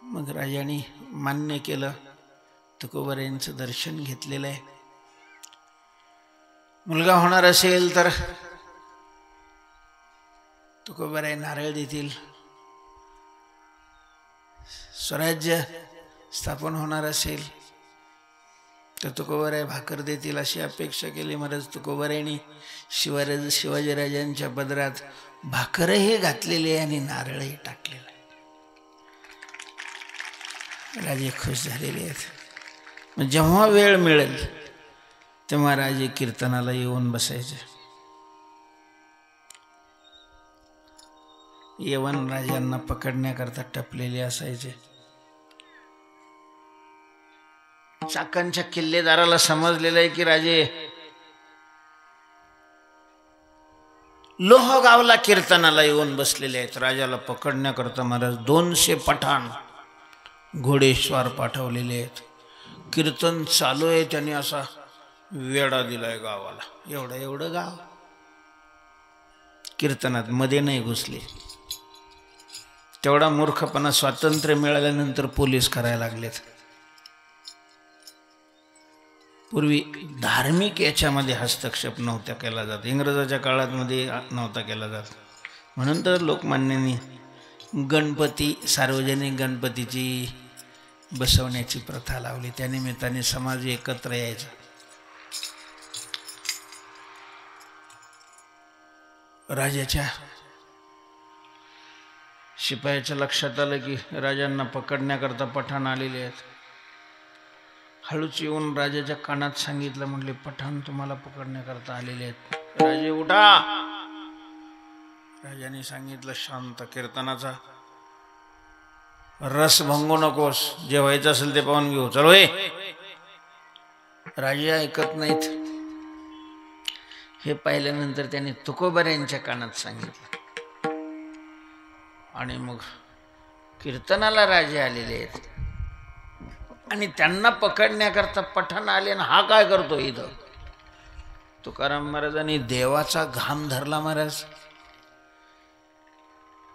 मग राजाने मान्य केलं. तुकोबऱ्यांचं दर्शन घेतलेलं आहे. मुलगा होणार असेल तर तुकोबराय नारळ देतील. स्वराज्य स्थापन होणार असेल तर तुकोबराय भाकर देतील अशी अपेक्षा केली. महाराज तुकोबरायांनी शिवाजीराजांच्या पदरात भाकरही घातलेली आहे आणि नारळही टाकलेलं आहे. राजे खुश झालेले आहेत. मग जेव्हा वेळ मिळेल तेव्हा राजे कीर्तनाला येऊन बसायचे. यवन राजांना पकडण्याकरता टपलेले असायचे. चाकणच्या किल्लेदाराला समजलेलं आहे की राजे लोहगावला कीर्तनाला येऊन बसलेले आहेत. राजाला पकडण्याकरता महाराज 200 पठाण घोडेस्वार पाठवलेले आहेत. कीर्तन चालू आहे. त्यांनी असा वेढा दिलाय गावाला. एवढं गाव कीर्तनात मध्ये नाही घुसले. तेवढा मूर्खपणा स्वातंत्र्य मिळाल्यानंतर पोलीस करायला लागलेत. पूर्वी धार्मिक याच्यामध्ये हस्तक्षेप नव्हता केला जात. इंग्रजाच्या काळात मध्ये नव्हता केला जात. म्हणून तर लोकमान्यांनी गणपती, सार्वजनिक गणपतीची बसवण्याची प्रथा लावली. त्यानिमित्ताने समाज एकत्र यायचा. राजाच्या शिपायाच्या लक्षात आलं की राजांना पकडण्याकरता पठाण आलेले आहेत. हळूच येऊन राजाच्या कानात सांगितलं. म्हटले पठाण तुम्हाला पकडण्याकरता आलेले आहेत. राजे उठा. राजाने सांगितलं शांत, कीर्तनाचा रस भंगू नकोस, जे व्हायचं असेल ते पाहून घेऊ, चलो हे. राजे ऐकत नाहीत. हे पाहिल्यानंतर त्याने तुकोबऱ्यांच्या कानात सांगितलं आणि मग कीर्तनाला राजे आलेले आहेत आणि त्यांना पकडण्याकरता पठाण आले ना हा काय करतो इथं. तुकाराम महाराजांनी देवाचा घाम धरला. महाराज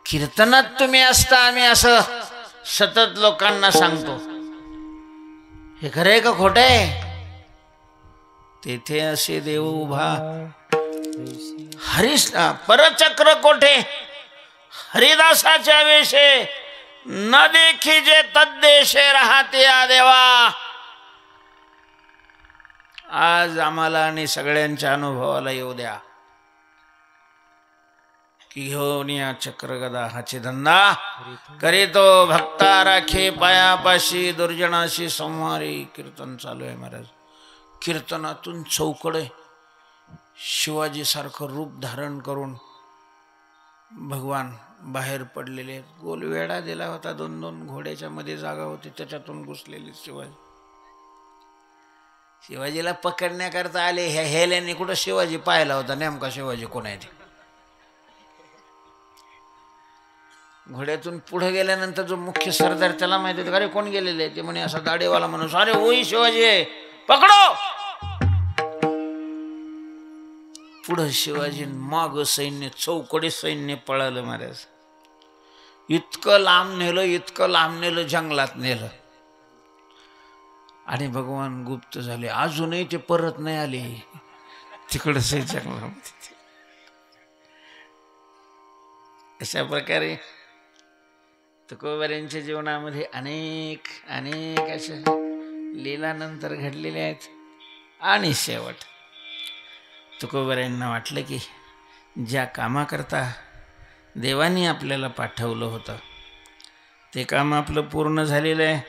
कीर्तनात तुम्ही असता आम्ही असं सतत लोकांना सांगतो, हे खरंय का खोट आहे. तेथे असे देव उभा हरिस परचक्र कोठे हरिदासाच्या वेशे न देखीजे तद्देशे राहते या देवा. आज आम्हाला आणि सगळ्यांच्या अनुभवाला येऊ द्या की घेऊन या चक्रगदा हाचे धंदा करीतो भक्ता राखे पायापाशी दुर्जनाशी संहारी. कीर्तन चालू आहे महाराज. कीर्तनातून चौकडे शिवाजी सारखं रूप धारण करून भगवान बाहेर पडलेले. गोल वेढा दिला होता. 2-2 घोड्याच्या मध्ये जागा होती. त्याच्यातून घुसलेले शिवाजीला पकडण्याकरता आले. ह्या हेल्याने कुठं शिवाजी पाहिला होता. नेमका शिवाजी कोण आहे ते घोड्यातून पुढे गेल्यानंतर जो मुख्य सरदार त्याला माहिती होतं, अरे कोण गेलेले ते म्हणे असा दाढेवाला माणूस, अरे होई शिवाजी आहे, पकडो. पुढं शिवाजी माग सैन्य, चौकडे सैन्य पळालं महाराज. इतकं लांब नेलं जंगलात नेलं. आणि भगवान गुप्त झाले, अजूनही ते परत नाही आले तिकडच जंगलामध्ये. अशा प्रकारे तुकोबारायांच्या जीवनामध्ये अनेक अशा लीलानंतर घडलेल्या आहेत. आणि शेवट तुकोबारायांना वाटलं की ज्या कामाकरता देवानी आपल्याला पाठवलं होतं ते काम आपलं पूर्ण झालेलं आहे.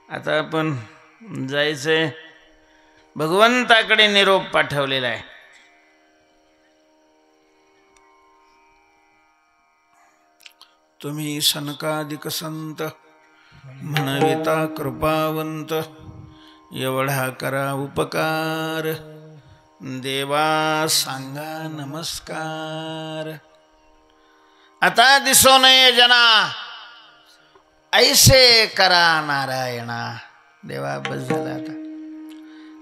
आता आपण जायचंय, भगवंताकडे निरोप पाठवलेला आहे. तुम्ही सनकादिक संत म्हणविता कृपावंत, एवढा करा उपकार, देवा सांगा नमस्कार. आता दिसो नये जना, ऐसे करा नारायणा. देवा बस झाला,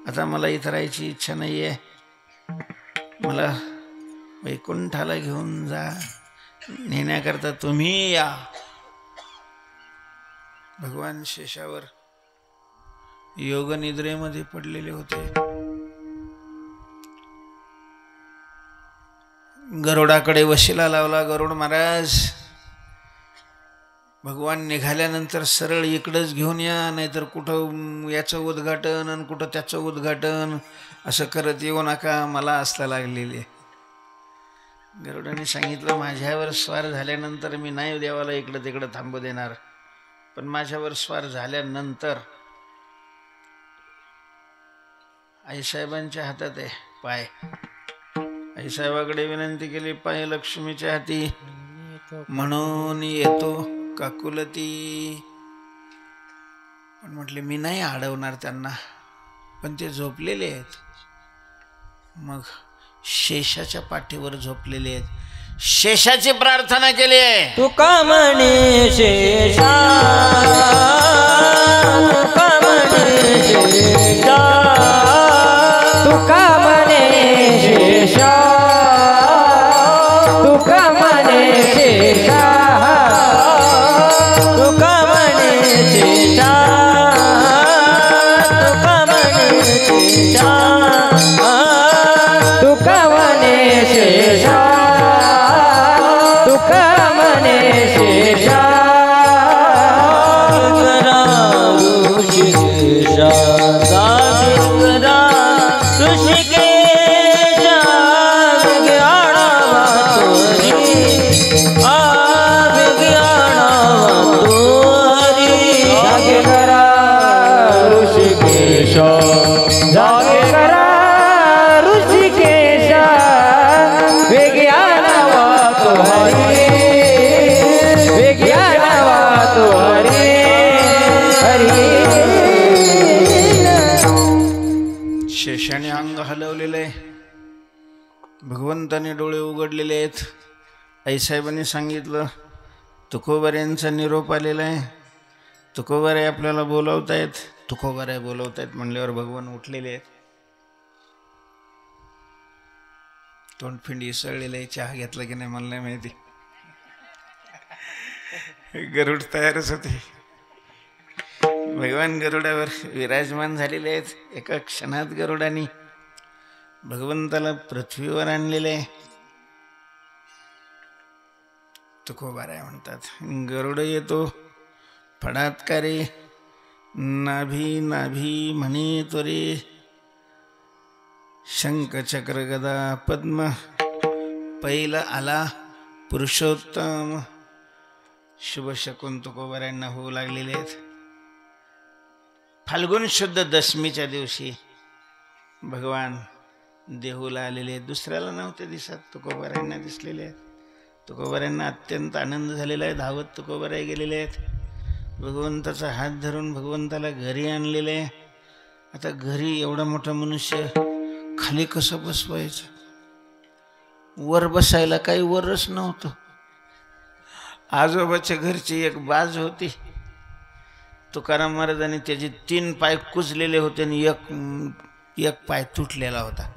आता मला इथं राहायची इच्छा नाही आहे, मला वैकुंठाला घेऊन जा, नेण्याकरता तुम्ही या. भगवान शेषावर योगनिद्रेमध्ये पडलेले होते. गरुडाकडे वशिला लावला. गरुड महाराज, भगवान निघाल्यानंतर सरळ इकडंच घेऊन या, नाहीतर कुठं याचं उद्घाटन आणि कुठं त्याचं उद्घाटन असं करत येऊ नका, मला असला लागलेले. गरुडाने सांगितलं, माझ्यावर स्वार झाल्यानंतर मी नाही देवाला इकडं तिकडं थांबू देणार, पण माझ्यावर स्वार झाल्यानंतर आईसाहेबांच्या हातात आहे पाय. आईसाहेबाकडे विनंती केली, पाय लक्ष्मीच्या हाती म्हणून येतो काकुलती. पण म्हटले मी नाही अडवणार त्यांना, पण ते झोपलेले आहेत. मग शेषाच्या पाठीवर झोपलेले आहेत. शेषाची प्रार्थना केली आहे, तुका म्हणे शेषा, तुका म्हणे शेषा, तुका म्हणे शेषा, तुका म्हणे शेषा, तुका म्हणे शेषा, तुका म्हणे शेषा, तुका म्हणे शेषा, तुका म्हणे शेषा. ऋषिकेशा जागरा, ऋषिकेशा विज्ञानावा तोरी, विज्ञानावा तोरी. जागे करा ऋषिकेशा, जागे करा ऋषिकेशा, विज्ञानावा तोरी, विज्ञानावा तोरी. हरी शेषाने अंग हलवलेलं आहे, भगवंताने डोळे उघडलेले आहेत. आईसाहेबांनी सांगितलं, तुकोबारायांचा निरोप आलेला आहे, तुकोबारे आपल्याला बोलवतायत. तुकोबारे बोलवतायत म्हणल्यावर भगवान उठलेले आहेत. तोंडफिंड इसळलेलं आहे. चहा घेतला की नाही मला नाही माहिती. गरुड तयारच होते. भगवान गरुडावर विराजमान झालेले आहेत. एका क्षणात गरुडाने भगवंताला पृथ्वीवर आणलेले आहे. तुकोबाराय म्हणतात, गरुड येतो फडात का रे, नाभी नाभी म्हणे तो रे, शंख चक्र गदा पद्म, पहिला आला पुरुषोत्तम. शुभ शकून तुकोबारायांना होऊ लागलेले आहेत. फाल्गुन शुद्ध दशमीच्या दिवशी भगवान देहूला आलेले आहेत. दुसऱ्याला नव्हते दिसत, तुकोबारायांना दिसलेले आहेत. तुकोबारायांना अत्यंत आनंद झालेला आहे. धावत तुकोबाराय गेलेले आहेत. भगवंताचा हात धरून भगवंताला घरी आणलेले आहे. आता घरी एवढा मोठा मनुष्य खाली कसं बसवायचं? वर बसायला काही वरच नव्हतं. आजोबाच्या घरची एक बाज होती. तुकाराम महाराजांनी त्याचे 3 पाय कुजलेले होते आणि एक पाय तुटलेला होता.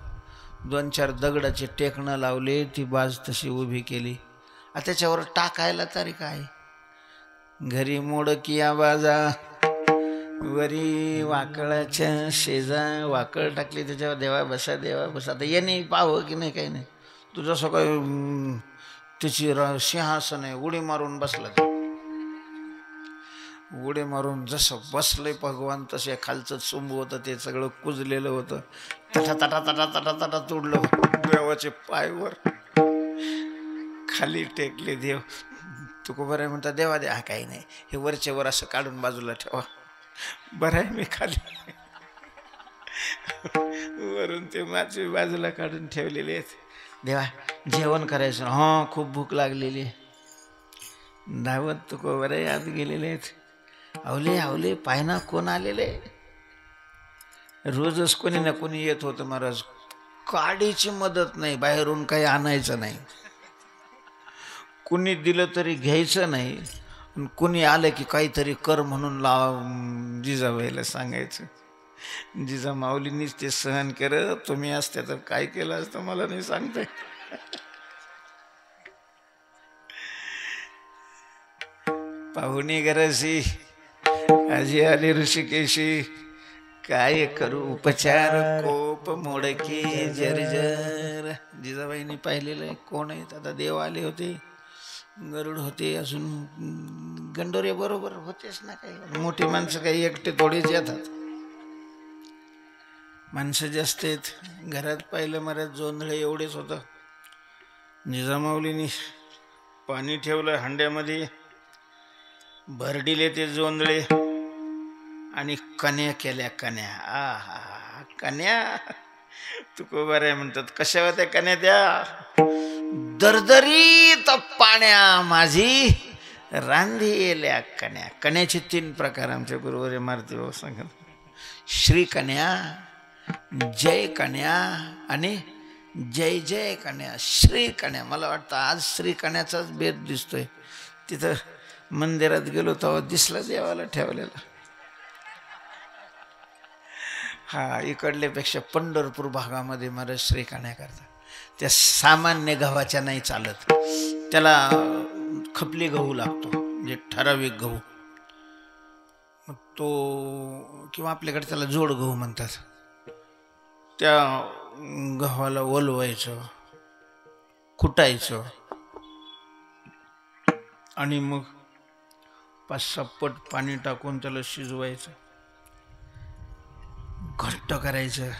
2-4 दगडाचे टेकणं लावले, ती बाज तशी उभी केली. त्याच्यावर टाकायला तरी काय, घरी मोडकिया बाजा वरी वाकळाच्या शेजा, वाकळ टाकली त्याच्यावर, देवा बसा देवा बसा. आता याने पाहावं की नाही, काही नाही. तू जसं काय त्याची सिंहासन आहे, उडी मारून बसला. उडी मारून जसं बसलंय भगवान, तसे खालचं चुंब होतं ते सगळं कुजलेलं होतं. तटा तटा तटा तटा तटा तुडलं. देवाचे पायवर खाली टेकले देव. तू बरं आहे म्हणता, देवा दे. काही नाही, हे वरच्या वर असं काढून बाजूला ठेवा. बरं आहे मी खाली. वरून ते मासे बाजूला काढून ठेवलेले आहेत. देवा जेवण करायचं. हां खूप भूक लागलेली आहे. धावत तुको बरं आत गेलेले आहेत. आवले आवले पायना कोण आलेले. रोजच कोणी ना कोणी येत होतं महाराज. काडीची मदत नाही, बाहेरून काही आणायचं नाही, कुणी दिलं तरी घ्यायचं नाही. कुणी आलं की काहीतरी कर म्हणून जिजाबाईला सांगायचं. जिजा माऊलींनीच ते सहन करत. तुम्ही असते तर काय केलं असतं मला नाही सांगताय. पाहुणी घरशी आजी आली ऋषिकेशी, काय करू उपचार कोप मोडके जर्जर. जिजाबाईंनी पाहिलेलं आहे. कोण आहेत आता, देव आले होते, गरुड होते, अजून गंडोरे बरोबर होतेच ना. काही मोठी माणसं काही एकटे थोडेच येतात, माणसं जास्त आहेत. घरात पाहिलं महाराज जोंधळे एवढेच होतं. जिजामाऊलींनी पाणी ठेवलं हंड्यामध्ये, भरडिले ते जोंधळे आणि कन्या केल्या. कन्या हा कन्या तुको बरं आहे म्हणतात. कशा होत्या कन्या त्या, दरदरीत पाण्या माझी रांधेल्या कन्या. कन्याचे 3 प्रकार आमच्या गुरुवारी मारुती भाऊ सांगत. श्री कन्या, जय कन्या आणि जय जय कन्या. श्री कन्या मला वाटतं आज श्री कन्याचाच भेद दिसतोय. तिथं मंदिरात गेलो तेव्हा दिसला देवाला ठेवलेला. हा इकडल्यापेक्षा पंढरपूर भागामध्ये महाराज श्री कन्या करतात. त्या सामान्य गव्हाच्या नाही चालत, त्याला खपली गहू लागतो, म्हणजे ठराविक गहू. मग तो किंवा आपल्याकडे त्याला जोड गहू म्हणतात. त्या गव्हाला ओलवायचं, कुटायचं आणि मग 5-6 पट पाणी टाकून त्याला शिजवायचं, घट्ट करायचं.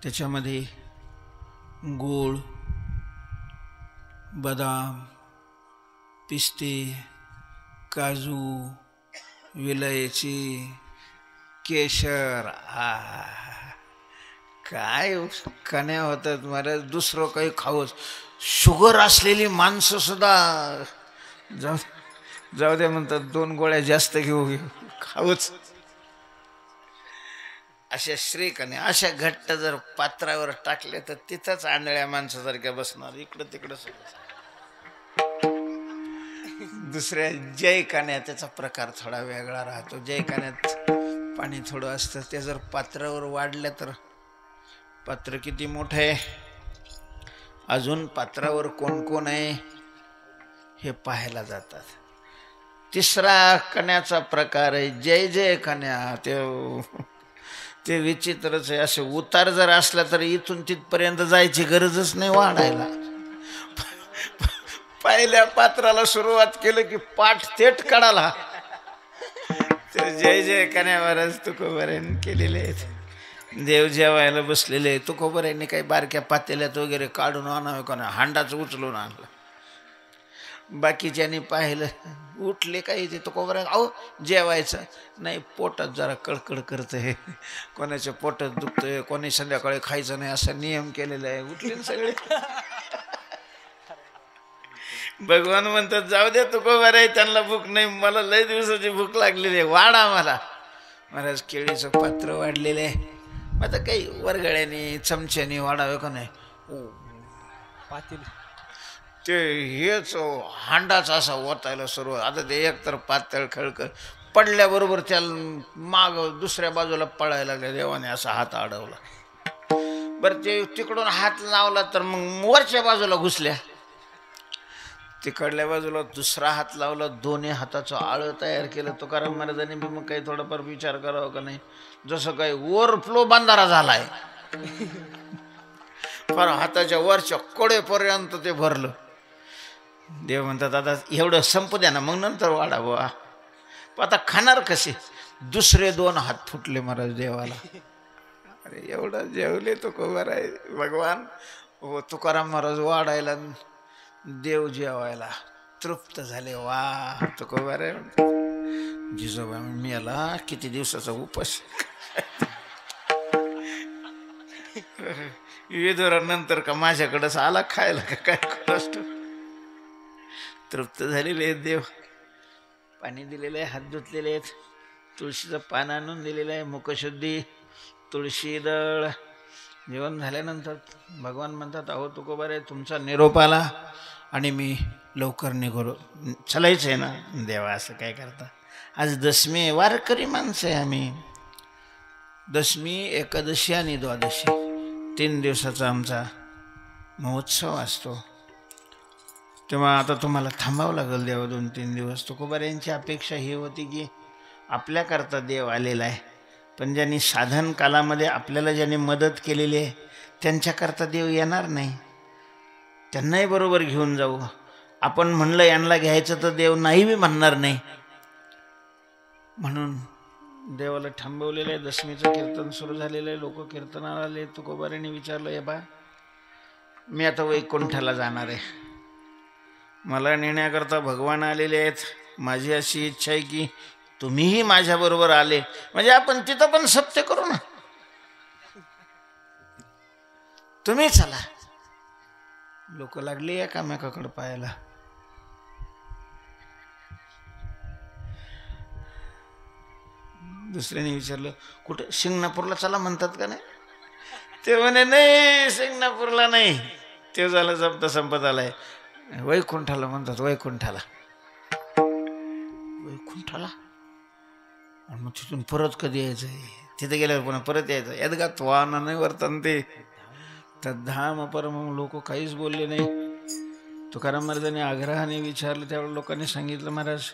त्याच्यामध्ये गूळ, बदाम, पिस्ते, काजू, विलायची, केशर. काय कन्या होतात महाराज. दुसरं काही खावंच. शुगर असलेली माणसं सुद्धा जाऊ द्या म्हणतात, 2 गोळ्या जास्त घेऊ खावंच. अशा श्रीकन्या अशा घट्ट जर पात्रावर टाकले तर तिथंच आंधळ्या माणसासारख्या बसणार, इकडं तिकडं सगळं. दुसऱ्या जय कन्या त्याचा प्रकार थोडा वेगळा राहतो. जय कन्यात पाणी थोडं असतं. ते जर पात्रावर वाढलं तर पात्र किती मोठं आहे, अजून पात्रावर कोण कोण आहे हे पाहायला जातात. तिसरा कन्याचा प्रकार आहे जय जय कन्या. ते विचित्रच आहे. असे उतार जर असला तर इथून तिथपर्यंत जायची गरजच नाही वाढायला. पहिल्या पात्राला सुरुवात केलं की पाठ थेट कडाला. तर जय जय कन्या महाराज तुकोबारायांनी केलेले आहेत. देव जेवायला बसलेले. तुकोबारायांनी काही बारक्या पातेल्यात वगैरे काढून आणावे का नाही, हांडाचं उचलून आणलं. बाकीच्यानी पाहिलं, उठले काही ते तुकोबारा अहो जेवायचं नाही, पोटात जरा कळकळ करतं आहे, कोणाच्या पोटात दुखतंय, कोणी संध्याकाळी खायचं नाही असा नियम केलेला आहे. उठले सगळे. भगवान म्हणतात जाऊ द्या तुकोबारा आहे, त्यांना भूक नाही, मला लय दिवसाची भूक लागलेली आहे, वाढा मला. महाराज केळीचं पात्र वाढलेलं आहे. आता काही वरगड्याने चमच्याने वाढावे का नाही. ते हेच हांडाचा असा ओतायला सुरू. आता ते एकतर पातळ खळखळ पडल्याबरोबर त्याला माग दुसऱ्या बाजूला पळायला लागल्या. देवाने असा हात अडवला. बरं ते तिकडून हात लावला तर मग वरच्या बाजूला घुसल्या. तिकडल्या बाजूला दुसरा हात लावला. दोन्ही हाताचं आळं तयार केलं. तुकाराम महाराजांनी बी मग काही थोडाफार विचार करावा का नाही. जसं काही ओव्हरफ्लो बंधारा झालाय. फार हाताच्या वरच्या कोडेपर्यंत ते भरलं. देव म्हणतात आता एवढं संपू द्या ना, मग नंतर वाढा बुवा. आता खाणार कसे. दुसरे 2 हात फुटले महाराज देवाला. अरे एवढं जेवले तुकोबार आहे भगवान. हो तुकाराम महाराज वाढायला, देव जेवायला तृप्त झाले. वा तुकोबार आहे. जिजोबा मेला किती दिवसाचा उपास. विदुरानंतर का माझ्याकडंच आला खायला का काय कष्ट. तृप्त झालेले आहेत देव. पाणी दिलेलं आहे, हात धुतलेले आहेत, तुळशीचं पान आणून दिलेलं आहे, मुखशुद्धी, तुळशी दळ. जेवण झाल्यानंतर भगवान म्हणतात अहो तुकोबार आहे तुमचा निरोप आला आणि मी लवकर निघालो. चलायचं आहे ना. देवा असं काय करता. आज दशमी आहे, वारकरी माणसं आहे आम्ही. दशमी, एकादशी आणि द्वादशी 3 दिवसाचा आमचा महोत्सव असतो. तेव्हा आता तुम्हाला थांबावं लागेल देवा 2-3 दिवस. तुकोबार यांची अपेक्षा ही होती की आपल्याकरता देव आलेला आहे, पण ज्यांनी साधन कालामध्ये आपल्याला ज्यांनी मदत केलेली आहे त्यांच्याकरता देव येणार नाही. त्यांनाही बरोबर घेऊन जाऊ. आपण म्हणलं यांना घ्यायचं तर देव नाही बी म्हणणार नाही. म्हणून देवाला थांबवलेलं आहे. दशमीचं कीर्तन सुरू झालेलं आहे. लोक कीर्तनाला आले. तुकोबारांनी विचारलं हे बा मी आता वैकुंठाला जाणार आहे, मला नेण्याकरता भगवान आलेले आहेत. माझी अशी इच्छा आहे की तुम्हीही माझ्याबरोबर आले म्हणजे आपण तिथं पण सत्य करू ना. तुम्ही चला. लोक लागली एकामेकाकडे पाहायला. दुसऱ्याने विचारलं कुठं. शिंगणापूरला चला म्हणतात का नाही. ते म्हणे नाही शिंगणापूरला नाही, ते झालं जप्त संपत आलाय. वैकुंठाला म्हणतात. वैकुंठाला. वैकुंठाला. आणि मग तिथून परत कधी यायचं. तिथे गेल्यावर पुन्हा परत यायचं. यदगात वाहन नाही वर्तन ते तद्धाम परम. लोक काहीच बोलले नाही. तुकाराम महाराजांनी आग्रहाने विचारलं. त्यावेळेला लोकांनी सांगितलं महाराज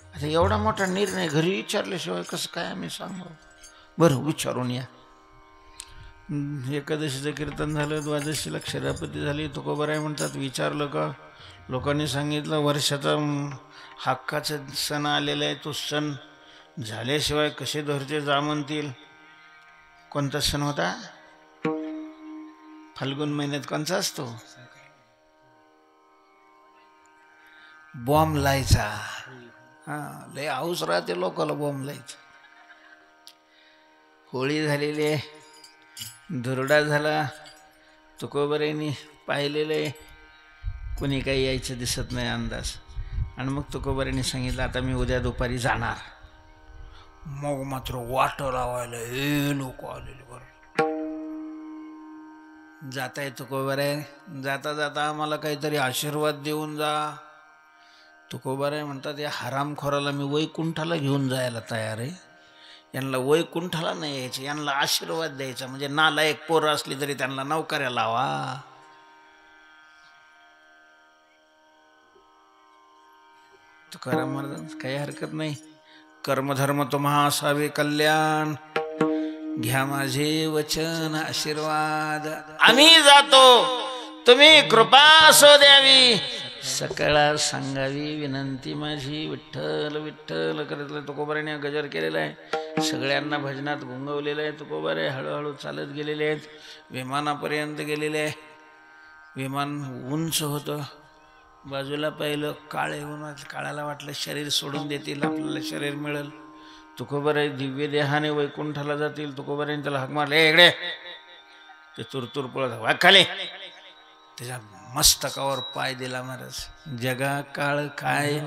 आता एवढा मोठा निर्णय घरी विचारल्याशिवाय कसं काय आम्ही सांगू. बरं विचारून या. एकादशीचं कीर्तन झालं. द्वादशीला क्षीरापती झाली. तुकोबाराय म्हणतात विचारलं का. लोकांनी सांगितलं वर्षाचा हक्काचा सण आलेला आहे, तो सण झाल्याशिवाय कसे घरचे जा म्हणतील. कोणता सण होता. फाल्गुन महिन्यात कोणचा असतो. बॉम्ब लायचा. हां लय हाऊस राहते लोकाला बॉम्ब लायचं. होळी झालेली आहे. धुरडा झाला. तुकोबारांनी पाहिलेलं आहे. कोणी काही यायचं दिसत नाही अंदाज. आणि मग तुकोबारांनी सांगितलं आता मी उद्या दुपारी जाणार. मग मात्र वाट लावायला हे लोक आलेले. बरं जाताय तुकोबाराय. जाता जाता आम्हाला काहीतरी आशीर्वाद देऊन जा. तुकोबाराय म्हणतात या हरामखोराला मी वैकुंठाला घेऊन जायला तयार आहे. यांना वैकुंठाला नाही यायचं, यांना आशीर्वाद द्यायचा. म्हणजे नालायक पोरं असली तरी त्यांना नौकऱ्या लावा. तुकाराम महाराज काही हरकत नाही. कर्मधर्म तुम्हा असावे कल्याण, घ्या माझे वचन आशीर्वाद. आम्ही जातो, तुम्ही कृपा असो द्यावी, सकळा सांगावी विनंती माझी. विठ्ठल विठ्ठल करत तुकोबाराने गजर केलेला आहे. सगळ्यांना भजनात गुंगवलेलं आहे. तुकोबारे हळूहळू चालत गेलेले आहेत. विमानापर्यंत गेलेले आहे. विमान उंच होतं. बाजूला पाहिलं काळे ऊन. काळाला वाटलं शरीर सोडून देतील, आपल्याला शरीर मिळेल. तुकोबाराय दिव्य देहाने वैकुंठाला जातील. तुकोबाराने त्याला हाक मारले इकडे. ते तुरतुर पळत वाघ खाली. त्याच्या मस्तकावर पाय दिला महाराज. जगा काळ काय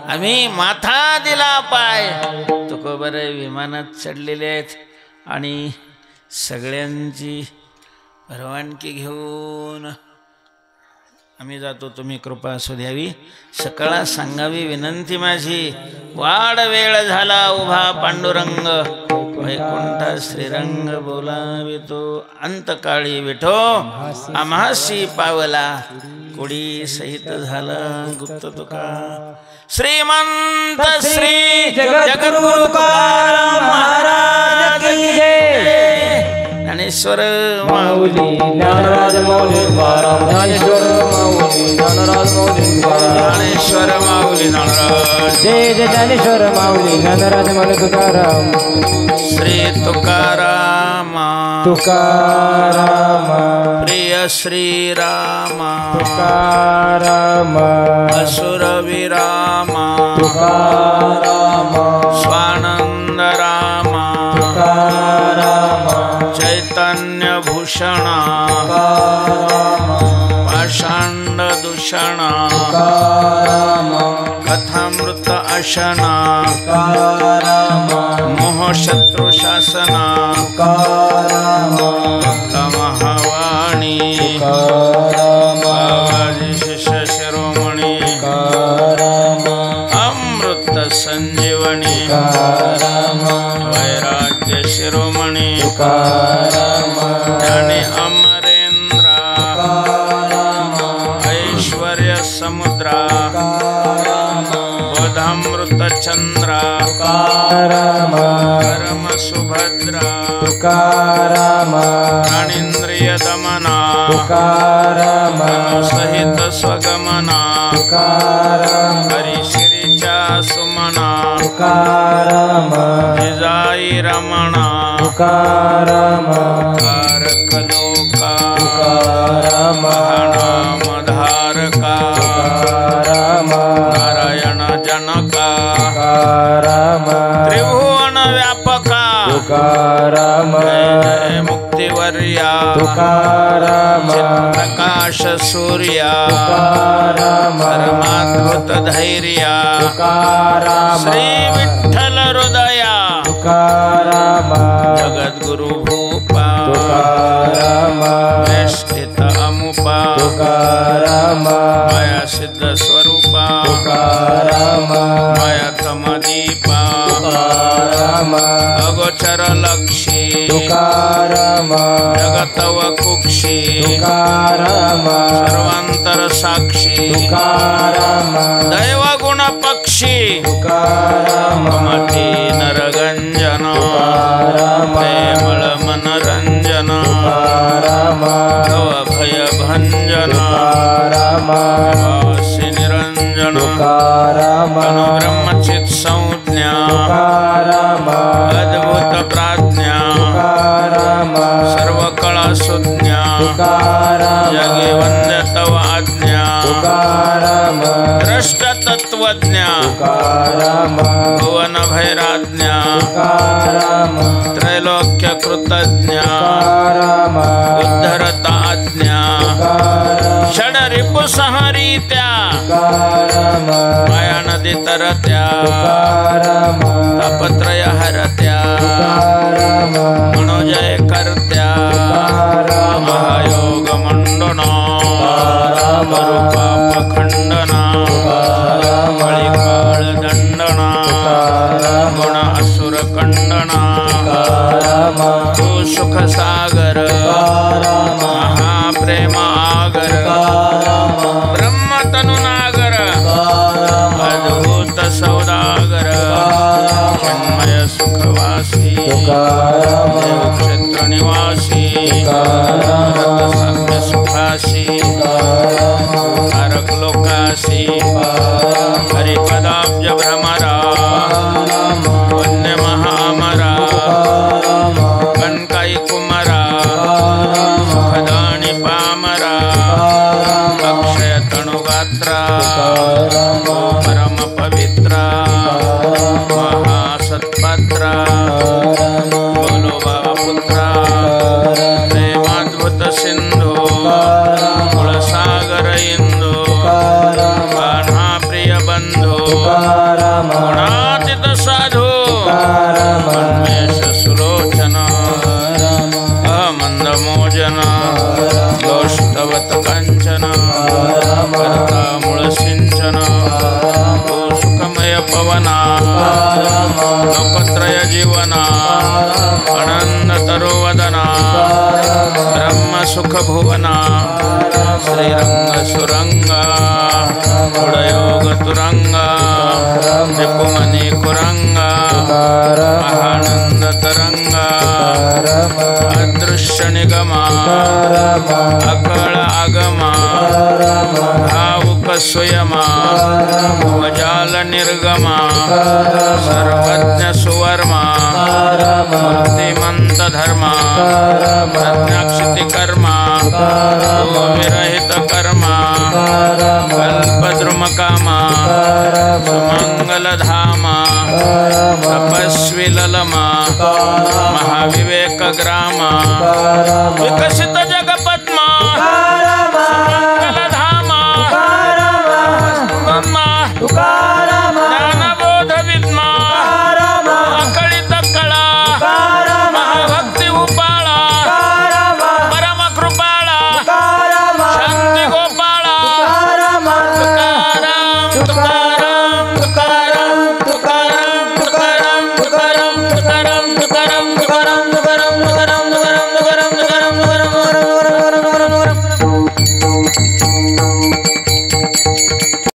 आम्ही माथा दिला पाय. तुकोबाराय विमानात चढलेले आहेत आणि सगळ्यांची परवानगी घेऊन आम्ही जातो, तुम्ही कृपा असू द्यावी. सकळा सांगावी विनंती माझी. वाड वेळ झाला उभा पांडुरंग, वैकुंठा श्रीरंग बोलावितो. अंतकाळी विठो आम्हासी पावला, कोडी सहित झाला गुप्त तुका. श्रीमंत श्री जगद्गुरु तुकाराम महाराज की जय. ज्ञानेश्वर माऊली ज्ञानराज माऊली तुकाराम. ज्ञानेश्वर माऊली ज्ञानराज माऊली तुकाराम. ज्ञानेश्वर माऊली ज्ञानराज. जय जय ज्ञानेश्वर माऊली ज्ञानराज माऊली तुकाराम. श्री तुकाराम तुकाराम प्रिय श्रीराम तुकाराम असुर विराम तुकाराम स्वानंद राम तुकाराम चैतन्य भूषण पाषांड दूषण कथामृत अशन मोह शत्रु शासन महावाणी बाबाजी शिष्य शिरोमणी अमृत संजीवनी वैराग्य शिरोमणी ज्ञानी अमरेंद्र ऐश्वर्य समुद्रा बोधामृत चंद्र परम सुभद्रा प्राणींद्रिय दमना सहित स्वगमना हरिश्रीच्या सुमना जिजाई रमणा कारक लोका नामधारका नारायण जनका त्रिभुवन व्यापका जय मुक्तिवर्या प्रकाश सूर्या परमाद्भुत धैर्या श्री विठ्ठल हृदया जगद्गुरु भूपा निष्ठित अमुपा माया सिद्ध स्वरूपा माया तमदीपा अगोचर लक्षी जगतव कुक्षी सर्वांतर साक्षी दैव गुण पक्षी ममती नरगंजन प्रेमळ मनरंजन भव भय भंजन भावसी निरंजन ब्रह्मचित संज्ञा अद्भुत प्राज्ञा सर्व कला सुज्ञा जगे वंद्य तव आज्ञा दृष्ट तत्वज्ञा भुवन भैराज्ञा त्रैलोक्य कृतज्ञा उद्धरता आज्ञा षड रिपु संहरित्या माया नदी तरत्या तापत्रय हरत्या मनोजय करत्या महायोग मंडना पाप खंडना काळ दंडना गुण असुर खंडना तू सुख सागर महाप्रेम आगर ब्रह्म तनु नागर अद्भुत सौदागर चिन्मय सुखवासी क्षेत्र निवासी रत्न सुखासी कारक लोकासी हरिपदाब्ज भ्रमरा वन्य महामरा कनकाई कुमरा सुखदानी पामरा अक्षय तणुगात्रा परम पवित्रा महासत्पात्रा बोलो बापुत्रा प्रेमाद्भुत सिंधु कुलसागर इंदु कान्हा प्रिय बंधु गुणातीत साधु अन्वेष सुलोचन अमंद मोजन दोष्टवत कंचन अकळ आगमा भावुक स्वयमा वजाल निर्गमा सर्वज्ञ सुवर्मा मूर्तिमंत धर्मा प्रज्ञाक्षिति कर्मा विरहित कर्मा कल्पद्रुम कामा सुमंगल धामा तपस्वी ललमा महाविवेक ग्रामा विकसित